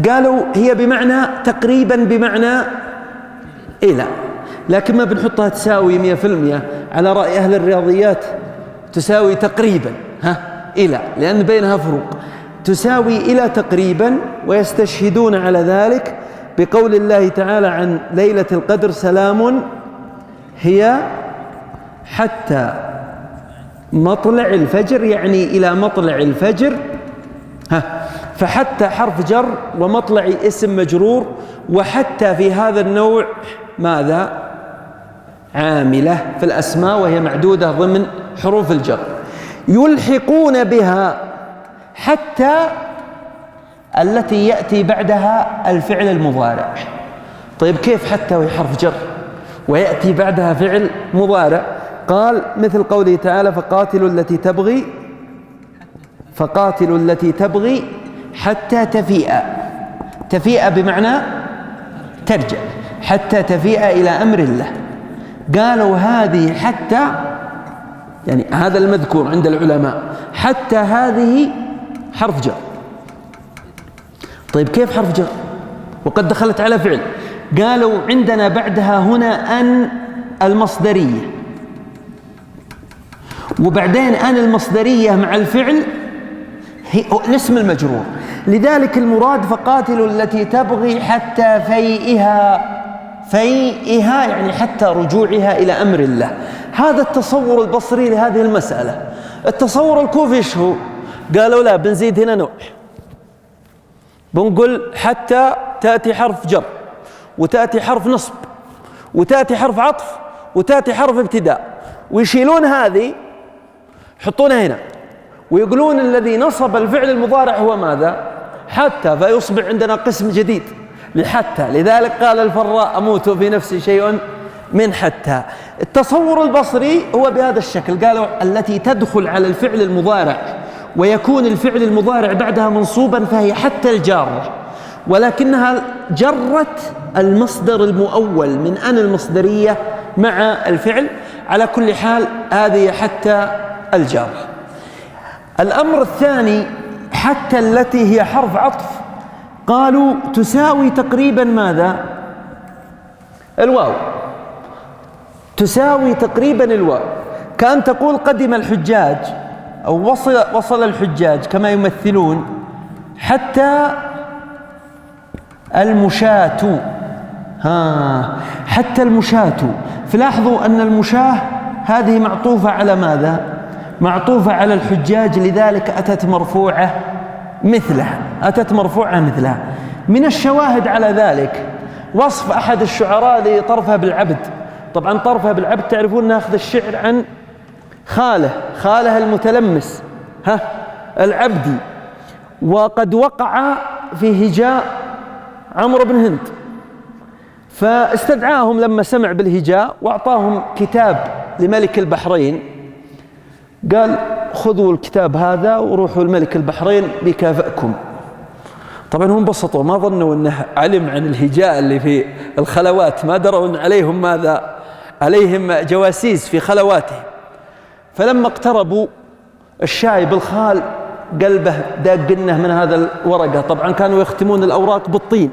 قالوا هي بمعنى تقريبا بمعنى إلى، لكن ما بنحطها تساوي 100%. على رأي أهل الرياضيات تساوي تقريبا إلى، لأن بينها فروق. تساوي إلى تقريبا، ويستشهدون على ذلك بقول الله تعالى عن ليلة القدر: سلام هي حتى مطلع الفجر، يعني إلى مطلع الفجر. فحتى حرف جر ومطلع اسم مجرور، وحتى في هذا النوع ماذا؟ عاملة في الأسماء، وهي معدودة ضمن حروف الجر. يلحقون بها حتى التي يأتي بعدها الفعل المضارع. طيب كيف حتى وهي حرف جر ويأتي بعدها فعل مضارع؟ قال مثل قوله تعالى: فقاتلوا التي تبغي حتى تفيء بمعنى ترجع، حتى تفيء إلى أمر الله. قالوا هذه حتى، يعني هذا المذكور عند العلماء، حتى هذه حرف جر. طيب كيف حرف جر وقد دخلت على فعل؟ قالوا عندنا بعدها هنا أن المصدرية، وبعدين أن المصدرية مع الفعل هي الاسم المجرور. لذلك المراد فقاتلوا التي تبغي حتى فيئها يعني حتى رجوعها إلى أمر الله. هذا التصور البصري لهذه المسألة. التصور الكوفي ايش هو؟ قالوا لا، بنزيد هنا نوع، بنقول حتى تأتي حرف جر، وتأتي حرف نصب، وتأتي حرف عطف، وتأتي حرف ابتداء، ويشيلون هذه يحطونها هنا، ويقولون الذي نصب الفعل المضارع هو ماذا؟ حتى، فيصبح عندنا قسم جديد لحتى. لذلك قال الفراء: أموت في نفسي شيء من حتى. التصور البصري هو بهذا الشكل، قالوا التي تدخل على الفعل المضارع ويكون الفعل المضارع بعدها منصوبا فهي حتى الجارة، ولكنها جرت المصدر المؤول من أن المصدرية مع الفعل. على كل حال هذه حتى الجارة. الأمر الثاني حتى التي هي حرف عطف، قالوا تساوي تقريبا ماذا؟ الواو، تساوي تقريبا الواو، كأن تقول قدم الحجاج أو وصل الحجاج كما يمثلون حتى المشاة. حتى المشاة. فلاحظوا أن المشاة هذه معطوفة على ماذا؟ معطوفة على الحجاج، لذلك أتت مرفوعة مثلها، أتت مرفوعة مثلها. من الشواهد على ذلك وصف أحد الشعراء لطرفة بالعبد. طبعا طرفة بالعبد تعرفون ناخذ الشعر عن خاله المتلمس العبدي، وقد وقع في هجاء عمرو بن هند، فاستدعاهم لما سمع بالهجاء وأعطاهم كتاب لملك البحرين، قال خذوا الكتاب هذا وروحوا الملك البحرين بيكافئكم. طبعا هم انبسطوا، ما ظنوا أنه علم عن الهجاء اللي في الخلوات، ما دروا أن عليهم ماذا؟ عليهم جواسيس في خلواتهم. فلما اقتربوا الشاي بالخال قلبه داقنه من هذا الورقة. طبعا كانوا يختمون الأوراق بالطين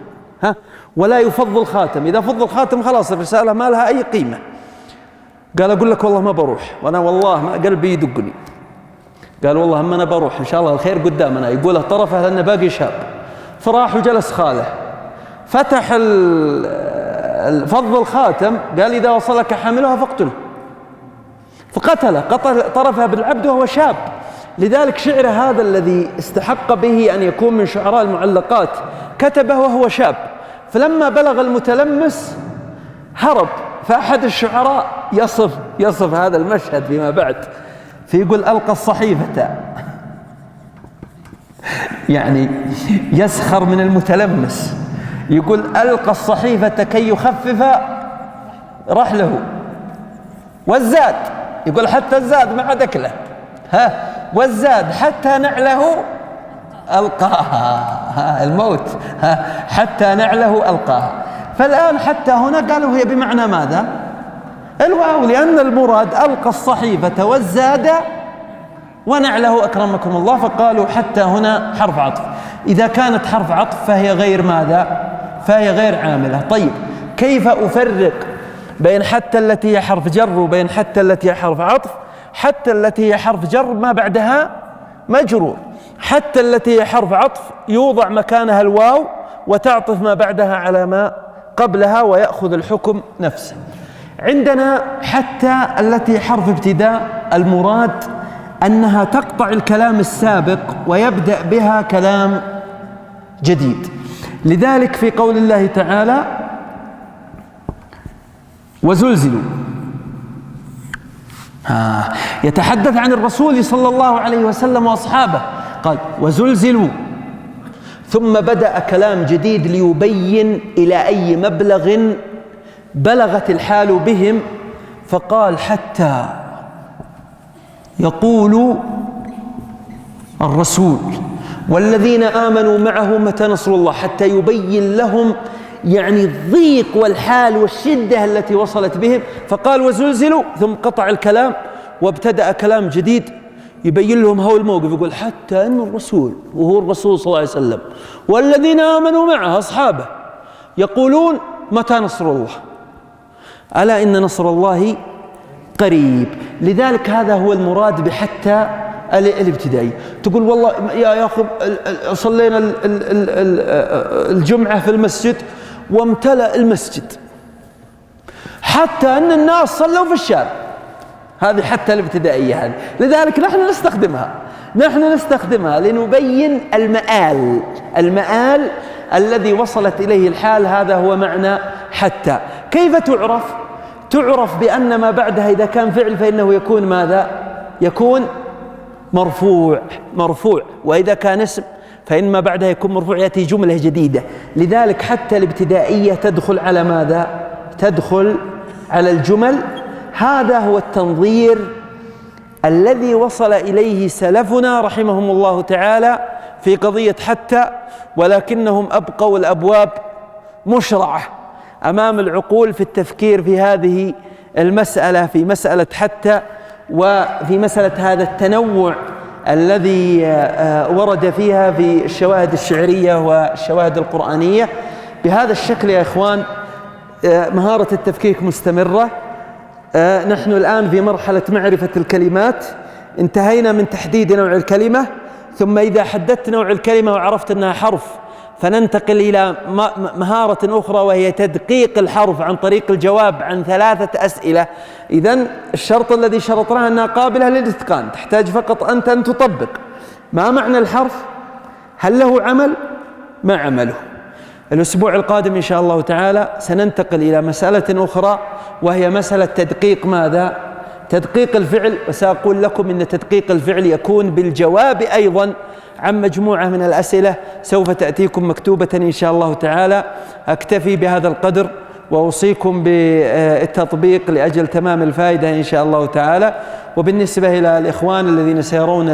ولا يفضل خاتم، إذا فضل خاتم خلاص الرسالة ما لها أي قيمة. قال أقول لك والله ما بروح، وأنا والله ما قلبي يدقني. قال والله أما أنا بروح إن شاء الله الخير قدامنا، يقوله طرفه لأنه باقي شاب. فراح وجلس خاله، فتح فض الخاتم، قال إذا وصلك حاملها فاقتله، فقتل طرفها بالعبد وهو شاب. لذلك شعر هذا الذي استحق به أن يكون من شعراء المعلقات كتبه وهو شاب، فلما بلغ المتلمس هرب. فأحد الشعراء يصف هذا المشهد فيما بعد، فيقول ألقى الصحيفة، يعني يسخر من المتلمس، يقول ألقى الصحيفة كي يخفف رحله، والزاد، يقول حتى الزاد مع دكله، والزاد حتى نعله ألقاها، الموت، حتى نعله ألقاها. فالآن حتى هنا قالوا هي بمعنى ماذا؟ الواو، لأن المراد ألقى الصحيفة والزاد ونعله أكرمكم الله، فقالوا حتى هنا حرف عطف. إذا كانت حرف عطف فهي غير ماذا؟ فهي غير عاملة. طيب كيف أفرق بين حتى التي هي حرف جر وبين حتى التي هي حرف عطف؟ حتى التي هي حرف جر ما بعدها مجرور، حتى التي هي حرف عطف يوضع مكانها الواو وتعطف ما بعدها على ما قبلها ويأخذ الحكم نفسه. عندنا حتى التي حرف ابتداء، المراد أنها تقطع الكلام السابق ويبدأ بها كلام جديد. لذلك في قول الله تعالى وزلزلوا، يتحدث عن الرسول صلى الله عليه وسلم وأصحابه، قال وزلزلوا، ثم بدأ كلام جديد ليبين إلى أي مبلغ بلغت الحال بهم، فقال حتى يقول الرسول والذين آمنوا معه متى نصر الله، حتى يبين لهم يعني الضيق والحال والشدة التي وصلت بهم. فقال وزلزلوا، ثم قطع الكلام وابتدأ كلام جديد يبين لهم هو الموقف، يقول حتى أن الرسول، وهو الرسول صلى الله عليه وسلم، والذين آمنوا معه أصحابه يقولون متى نصر الله، ألا إن نصر الله قريب. لذلك هذا هو المراد بحتى الابتدائي. تقول والله يا أخي صلينا الجمعة في المسجد وامتلأ المسجد، حتى أن الناس صلوا في الشارع، هذه حتى الابتدائية هذه. لذلك نحن نستخدمها لنبين المآل الذي وصلت إليه الحال، هذا هو معنى حتى. كيف تعرف؟ تعرف بأن ما بعدها إذا كان فعل فإنه يكون ماذا؟ يكون مرفوع، وإذا كان اسم فإن ما بعدها يكون مرفوع، يأتي جملة جديدة. لذلك حتى الابتدائية تدخل على ماذا؟ تدخل على الجمل. هذا هو التنظير الذي وصل إليه سلفنا رحمهم الله تعالى في قضية حتى، ولكنهم أبقوا الأبواب مشرعة أمام العقول في التفكير في هذه المسألة، في مسألة حتى، وفي مسألة هذا التنوع الذي ورد فيها في الشواهد الشعرية والشواهد القرآنية. بهذا الشكل يا إخوان مهارة التفكيك مستمرة. نحن الآن في مرحلة معرفة الكلمات، انتهينا من تحديد نوع الكلمة، ثم إذا حددت نوع الكلمة وعرفت أنها حرف فننتقل إلى مهارة أخرى وهي تدقيق الحرف عن طريق الجواب عن 3 أسئلة. إذن الشرط الذي شرطناه أنها قابلة للإتقان، تحتاج فقط أنت أن تطبق ما معنى الحرف، هل له عمل، ما عمله. الأسبوع القادم إن شاء الله تعالى سننتقل إلى مسألة أخرى وهي مسألة تدقيق ماذا؟ تدقيق الفعل. وسأقول لكم أن تدقيق الفعل يكون بالجواب أيضا عن مجموعة من الأسئلة سوف تأتيكم مكتوبة إن شاء الله تعالى. أكتفي بهذا القدر وأوصيكم بالتطبيق لأجل تمام الفائدة إن شاء الله تعالى. وبالنسبة إلى الإخوان الذين سيرون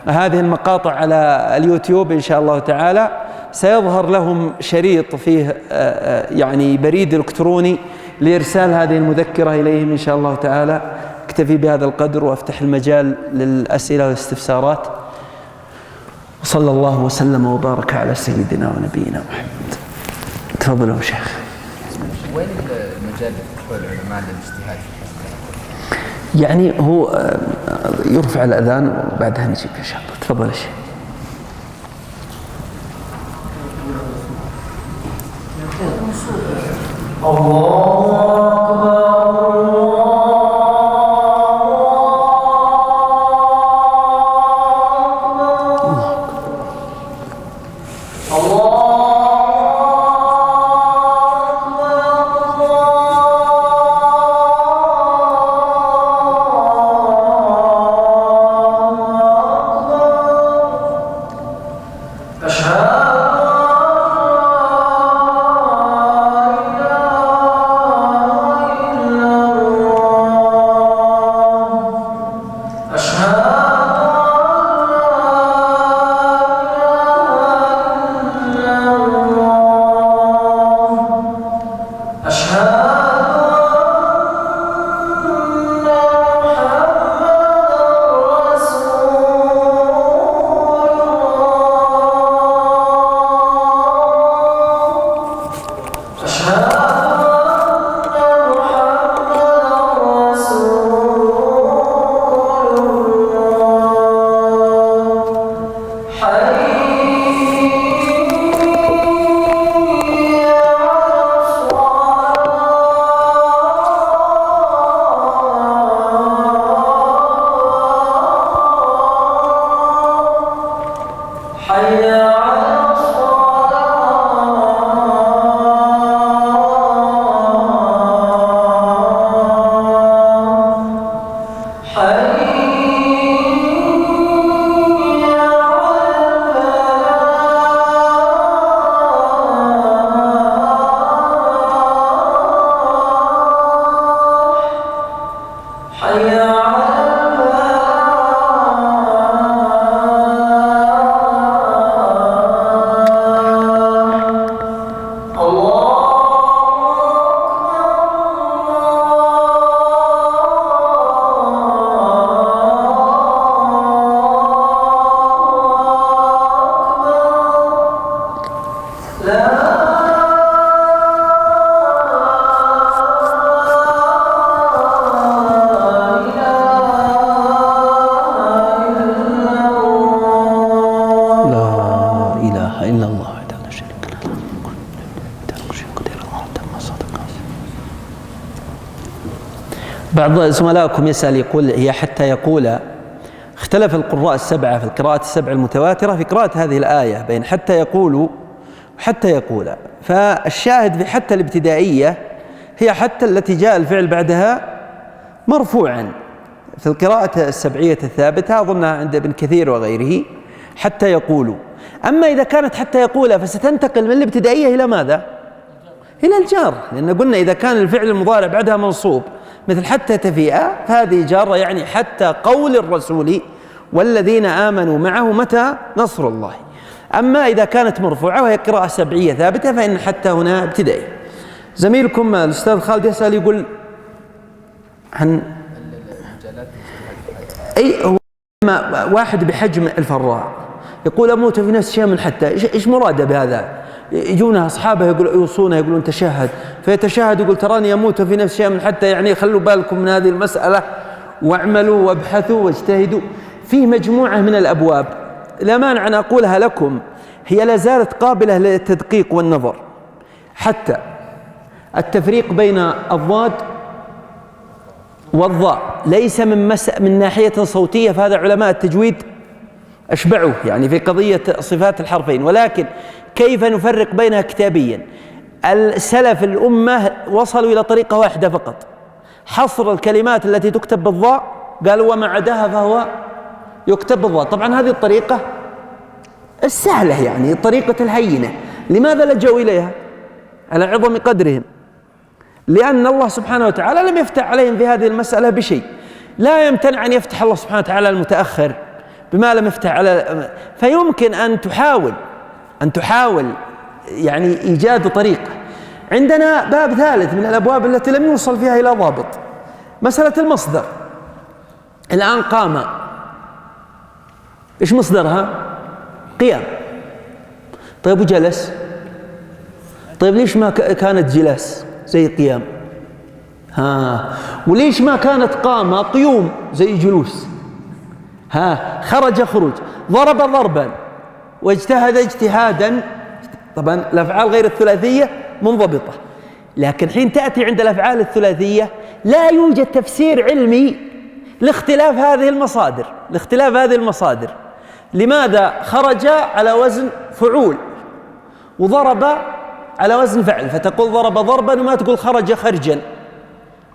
هذه المقاطع على اليوتيوب إن شاء الله تعالى سيظهر لهم شريط فيه يعني بريد إلكتروني لإرسال هذه المذكرة إليهم إن شاء الله تعالى. أكتفي بهذا القدر وأفتح المجال للأسئلة والاستفسارات. وصلى الله وسلم وبارك على سيدنا ونبينا محمد. تفضلوا شيخ. وين المجال لدخول العلماء للاجتهاد؟ يعني هو يرفع الأذان وبعدها نجيب إن شاء الله. تفضل يا شيخ. الله بعض زملائكم يسأل يقول هي حتى يقول اختلف القراء السبعة في القراءات السبع المتواترة في قراءة هذه الآية بين حتى يقول وحتى يقول. فالشاهد في حتى الابتدائية هي حتى التي جاء الفعل بعدها مرفوعا في القراءة السبعية الثابتة أظنها عند ابن كثير وغيره حتى يقول. أما إذا كانت حتى يقول فستنتقل من الابتدائية إلى ماذا؟ إلى الجار، لأن قلنا إذا كان الفعل المضارع بعدها منصوب مثل حتى تفيء فهذه جارة، يعني حتى قول الرسول والذين آمنوا معه متى نصر الله. أما إذا كانت مرفوعة وهي قراءة سبعية ثابتة فإن حتى هنا ابتدائي. زميلكم الأستاذ خالد يسأل يقول عن أي هو واحد بحجم الفراء يقول أموت في نفس شيء من حتى، إيش مراده بهذا؟ يجونه أصحابه يوصونه يقولون تشهد، فيتشهد يقول تراني أموت في نفس شيء من حتى، يعني خلوا بالكم من هذه المسألة واعملوا وابحثوا واجتهدوا. في مجموعة من الأبواب لا مانع أن أقولها لكم هي لا زالت قابلة للتدقيق والنظر، حتى التفريق بين الضاد والضاء ليس من ناحية صوتية، فهذا علماء التجويد أشبعوا يعني في قضية صفات الحرفين، ولكن كيف نفرق بينها كتابيا؟ السلف الأمة وصلوا إلى طريقة واحدة فقط، حصر الكلمات التي تكتب بالضاء، قالوا وما عداها فهو يكتب بالضاء. طبعا هذه الطريقة السهلة، يعني الطريقة الهينة. لماذا لجأوا إليها على عظم قدرهم؟ لأن الله سبحانه وتعالى لم يفتح عليهم في هذه المسألة بشيء. لا يمتنع أن يفتح الله سبحانه وتعالى المتأخر بما لم يفتح على، فيمكن أن تحاول يعني إيجاد طريقة. عندنا باب ثالث من الأبواب التي لم يوصل فيها إلى ضابط، مسألة المصدر. الآن قام، إيش مصدرها؟ قيام. طيب وجلس؟ طيب ليش ما كانت جلاس زي قيام؟ وليش ما كانت قام قيوم زي جلوس؟ خرج خروج، ضرب ضربا، واجتهد اجتهادا. طبعا الأفعال غير الثلاثية منضبطة، لكن حين تأتي عند الأفعال الثلاثية لا يوجد تفسير علمي لاختلاف هذه المصادر. لماذا خرج على وزن فعول وضرب على وزن فعل، فتقول ضرب ضربا وما تقول خرج خرجا،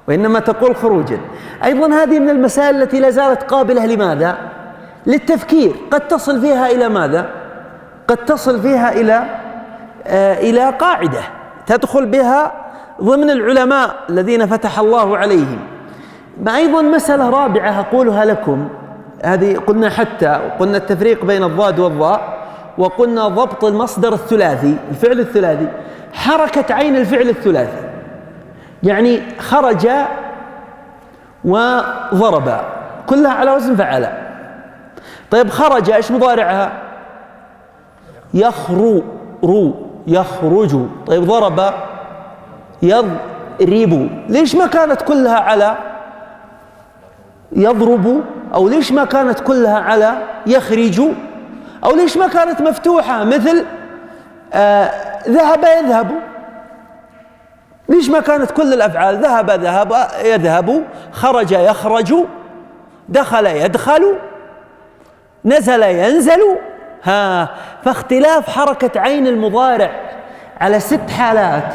وإنما تقول خروجا. أيضا هذه من المسائل التي لا زالت قابلة لماذا؟ للتفكير. قد تصل فيها إلى ماذا؟ قد تصل فيها إلى قاعدة تدخل بها ضمن العلماء الذين فتح الله عليهم. أيضا مسألة رابعة أقولها لكم، هذه قلنا حتى، وقلنا التفريق بين الضاد والضاء، وقلنا ضبط المصدر الثلاثي، الفعل الثلاثي، حركة عين الفعل الثلاثي، يعني خرج وضرب كلها على وزن فعل. طيب خرج ايش مضارعها؟ يخرج. طيب ضرب يضرب، ليش ما كانت كلها على يضرب؟ أو ليش ما كانت كلها على يخرج؟ أو ليش ما كانت مفتوحة مثل ذهب يذهب؟ ليش ما كانت كل الأفعال ذهب يذهب، خرج يخرج، دخل يدخل، نزل ينزل؟ فاختلاف حركة عين المضارع على 6 حالات،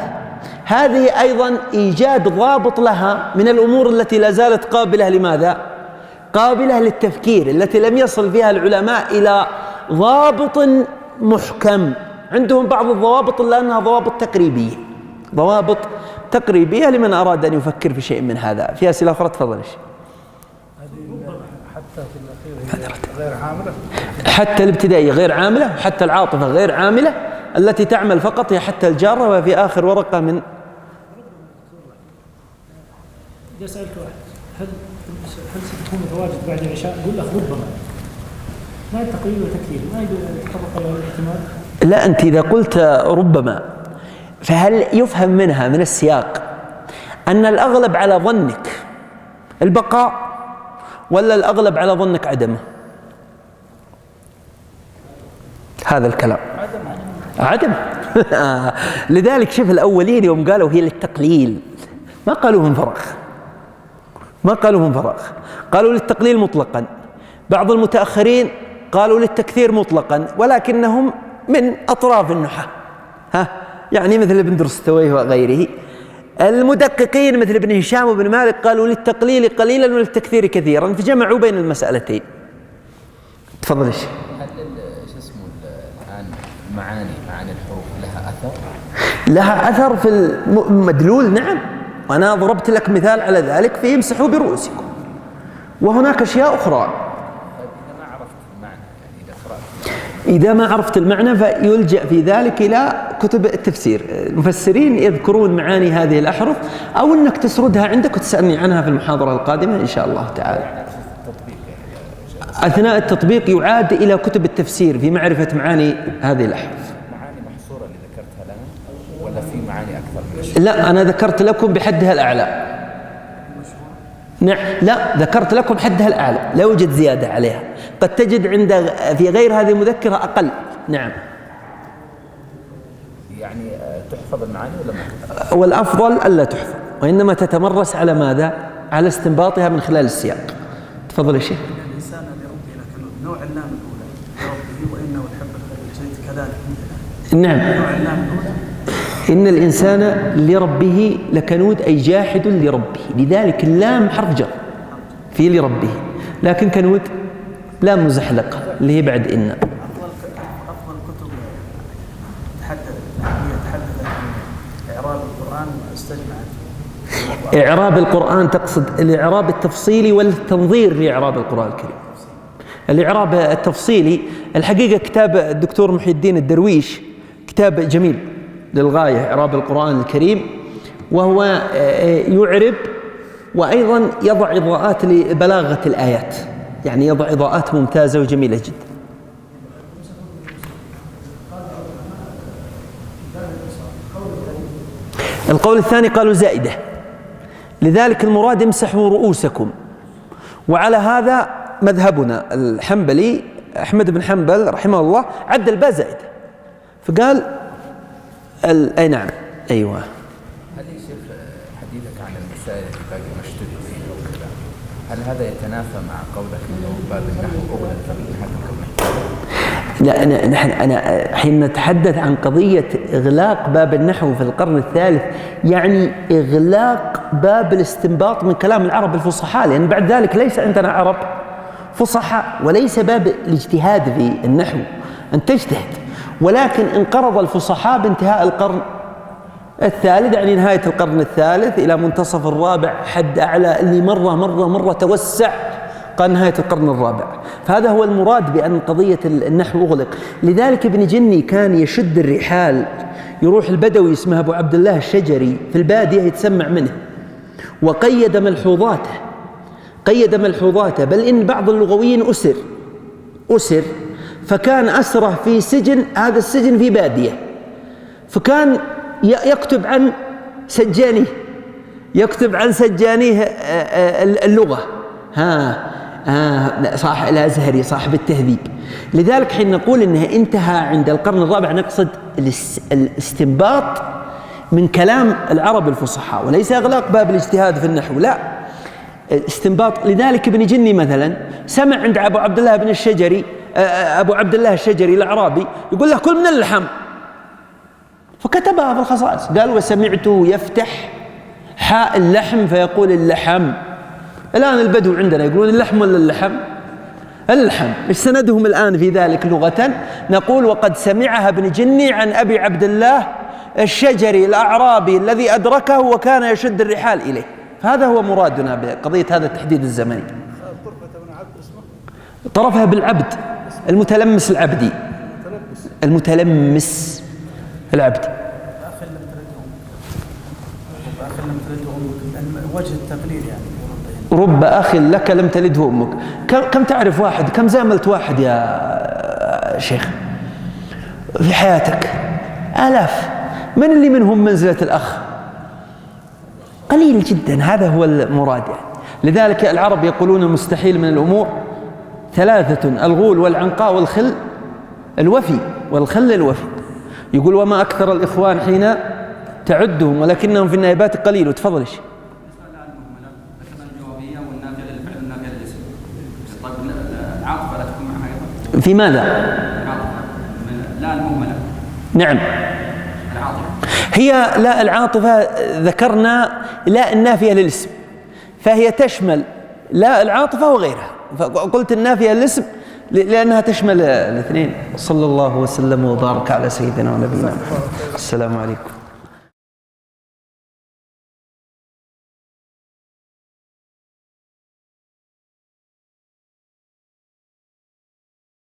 هذه أيضا إيجاد ضابط لها من الأمور التي لا زالت قابلة لماذا؟ قابلة للتفكير، التي لم يصل فيها العلماء إلى ضابط محكم. عندهم بعض الضوابط إلا أنها ضوابط تقريبية لمن أراد أن يفكر في شيء من هذا. في أسئلة أخرى؟ تفضل. حتى في الأخير غير عاملة، حتى الابتدائية غير عاملة، وحتى العاطفة غير عاملة. التي تعمل فقط هي حتى الجارة، وفي آخر ورقة من إذا سألت واحد هل ستكون متواجد بعد العشاء؟ يقول لك ربما، ما التقليل والتكثير، ما يتطرق إلى الاحتمال. لا، أنت إذا قلت ربما فهل يفهم منها من السياق أن الأغلب على ظنك البقاء ولا الأغلب على ظنك عدمه؟ هذا الكلام عدم. لذلك شوف الأولين يوم قالوا هي للتقليل ما قالوا من فراغ، قالوا للتقليل مطلقا. بعض المتأخرين قالوا للتكثير مطلقا، ولكنهم من أطراف النحاة، يعني مثل ابن درستويه وغيره. المدققين مثل ابن هشام وابن مالك قالوا للتقليل قليلا وللتكثير كثيرا، فجمعوا بين المسألتين. تفضل. هل الآن معاني الحروف لها أثر؟ لها أثر في المدلول، نعم، وأنا ضربت لك مثال على ذلك في امسحوا برؤوسكم، وهناك أشياء أخرى. إذا ما عرفت المعنى، يعني إذا قرأت إذا ما عرفت المعنى فيلجأ في ذلك إلى كتب التفسير. المفسرين يذكرون معاني هذه الأحرف، أو أنك تسردها عندك وتسألني عنها في المحاضرة القادمة إن شاء الله تعالى. أثناء التطبيق يعاد إلى كتب التفسير في معرفة معاني هذه الأحرف. معاني محصورة اللي ذكرتها لنا ولا في معاني أكثر من الشيء؟ لا، أنا ذكرت لكم بحدها الأعلى. نعم، لا، ذكرت لكم حدها الأعلى، لا يوجد زيادة عليها. قد تجد في غير هذه المذكرة أقل. نعم. يعني تحفظ المعاني ولا ما تحفظ؟ والأفضل ألا تحفظ، وإنما تتمرس على ماذا؟ على استنباطها من خلال السياق. تفضل يا شيخ. الإنسان لربه لكنود، نوع اللام الأولى لربه وإنه يحب الخير كذلك. نعم. نوع اللام الأولى إن الإنسان لربه لكنود، أي جاحد لربه، لذلك اللام حرف جر في لربه، لكن كنود لام مزحلقة اللي هي بعد إن. أفضل كتب تحدث عن إعراب القرآن واستجمعت. إعراب القرآن تقصد الإعراب التفصيلي والتنظير لإعراب القرآن الكريم؟ الإعراب التفصيلي الحقيقة كتاب الدكتور محي الدين الدرويش، كتاب جميل للغاية، إعراب القرآن الكريم، وهو يعرب وأيضا يضع إضاءات لبلاغة الآيات، يعني يضع إضاءات ممتازة وجميلة جدا. القول الثاني قالوا زائدة، لذلك المراد امسحوا رؤوسكم، وعلى هذا مذهبنا الحنبلي أحمد بن حنبل رحمه الله عد الباء زائدة، فقال أي نعم أيوة. هل يا شيخ حديثك عن المسائل اللي باقي مشتت فيها وكذا، هل هذا يتنافى مع قولك انه باب النحو اغلق لا، أنا حين نتحدث عن قضية إغلاق باب النحو في القرن الثالث يعني إغلاق باب الاستنباط من كلام العرب الفصحاء، لأن بعد ذلك ليس عندنا عرب فصحاء، وليس باب الاجتهاد في النحو أن تجتهد، ولكن انقرض الفصحاء بانتهاء القرن الثالث، يعني نهاية القرن الثالث إلى منتصف الرابع حد أعلى، اللي مرة توسع قال نهاية القرن الرابع. فهذا هو المراد بأن قضية النحو أغلق. لذلك ابن جني كان يشد الرحال، يروح البدوي اسمه أبو عبد الله الشجري في البادية يتسمع منه، وقيد ملحوظاته، بل إن بعض اللغويين أسر فكان أسره في سجن، هذا السجن في بادية، فكان يكتب عن سجانيه اللغة، صاحب الأزهري صاحب التهذيب. لذلك حين نقول إنها انتهى عند القرن الرابع نقصد الاستنباط من كلام العرب الفصحاء، وليس إغلاق باب الاجتهاد في النحو، لا، استنباط. لذلك ابن جني مثلا سمع عند أبو عبد الله الشجري الأعرابي يقول له كل من اللحم، فكتبها في الخصائص، قال وسمعته يفتح حاء اللحم فيقول اللحم. الآن البدو عندنا يقولون اللحم ولا اللحم. إيش سندهم الآن في ذلك لغة؟ نقول وقد سمعها ابن جني عن أبي عبد الله الشجري الأعرابي الذي أدركه وكان يشد الرحال إليه. فهذا هو مرادنا بقضية هذا التحديد الزمني. طرفها بالعبد، المتلمس العبدي، المتلمس العبدي. وجه التقليل يعني رب أخ لك لم تلده أمك. كم تعرف واحد، كم زاملت واحد يا شيخ في حياتك؟ آلاف. من اللي منهم منزلة الأخ؟ قليل جدا. هذا هو المراد يعني. لذلك العرب يقولون المستحيل من الأمور ثلاثة: الغول والعنقاء والخل الوفي، والخل الوفي. يقول وما أكثر الإخوان حين تعدهم ولكنهم في النائبات قليل. وتفضل شيء. في ماذا؟ لا المهملة. نعم. العاطفة. هي لا العاطفة ذكرنا لا النافية للاسم، فهي تشمل لا العاطفة وغيرها. فقلت النافية للاسم لأنها تشمل الاثنين. صلى الله وسلم وبارك على سيدنا ونبينا محمد. السلام عليكم.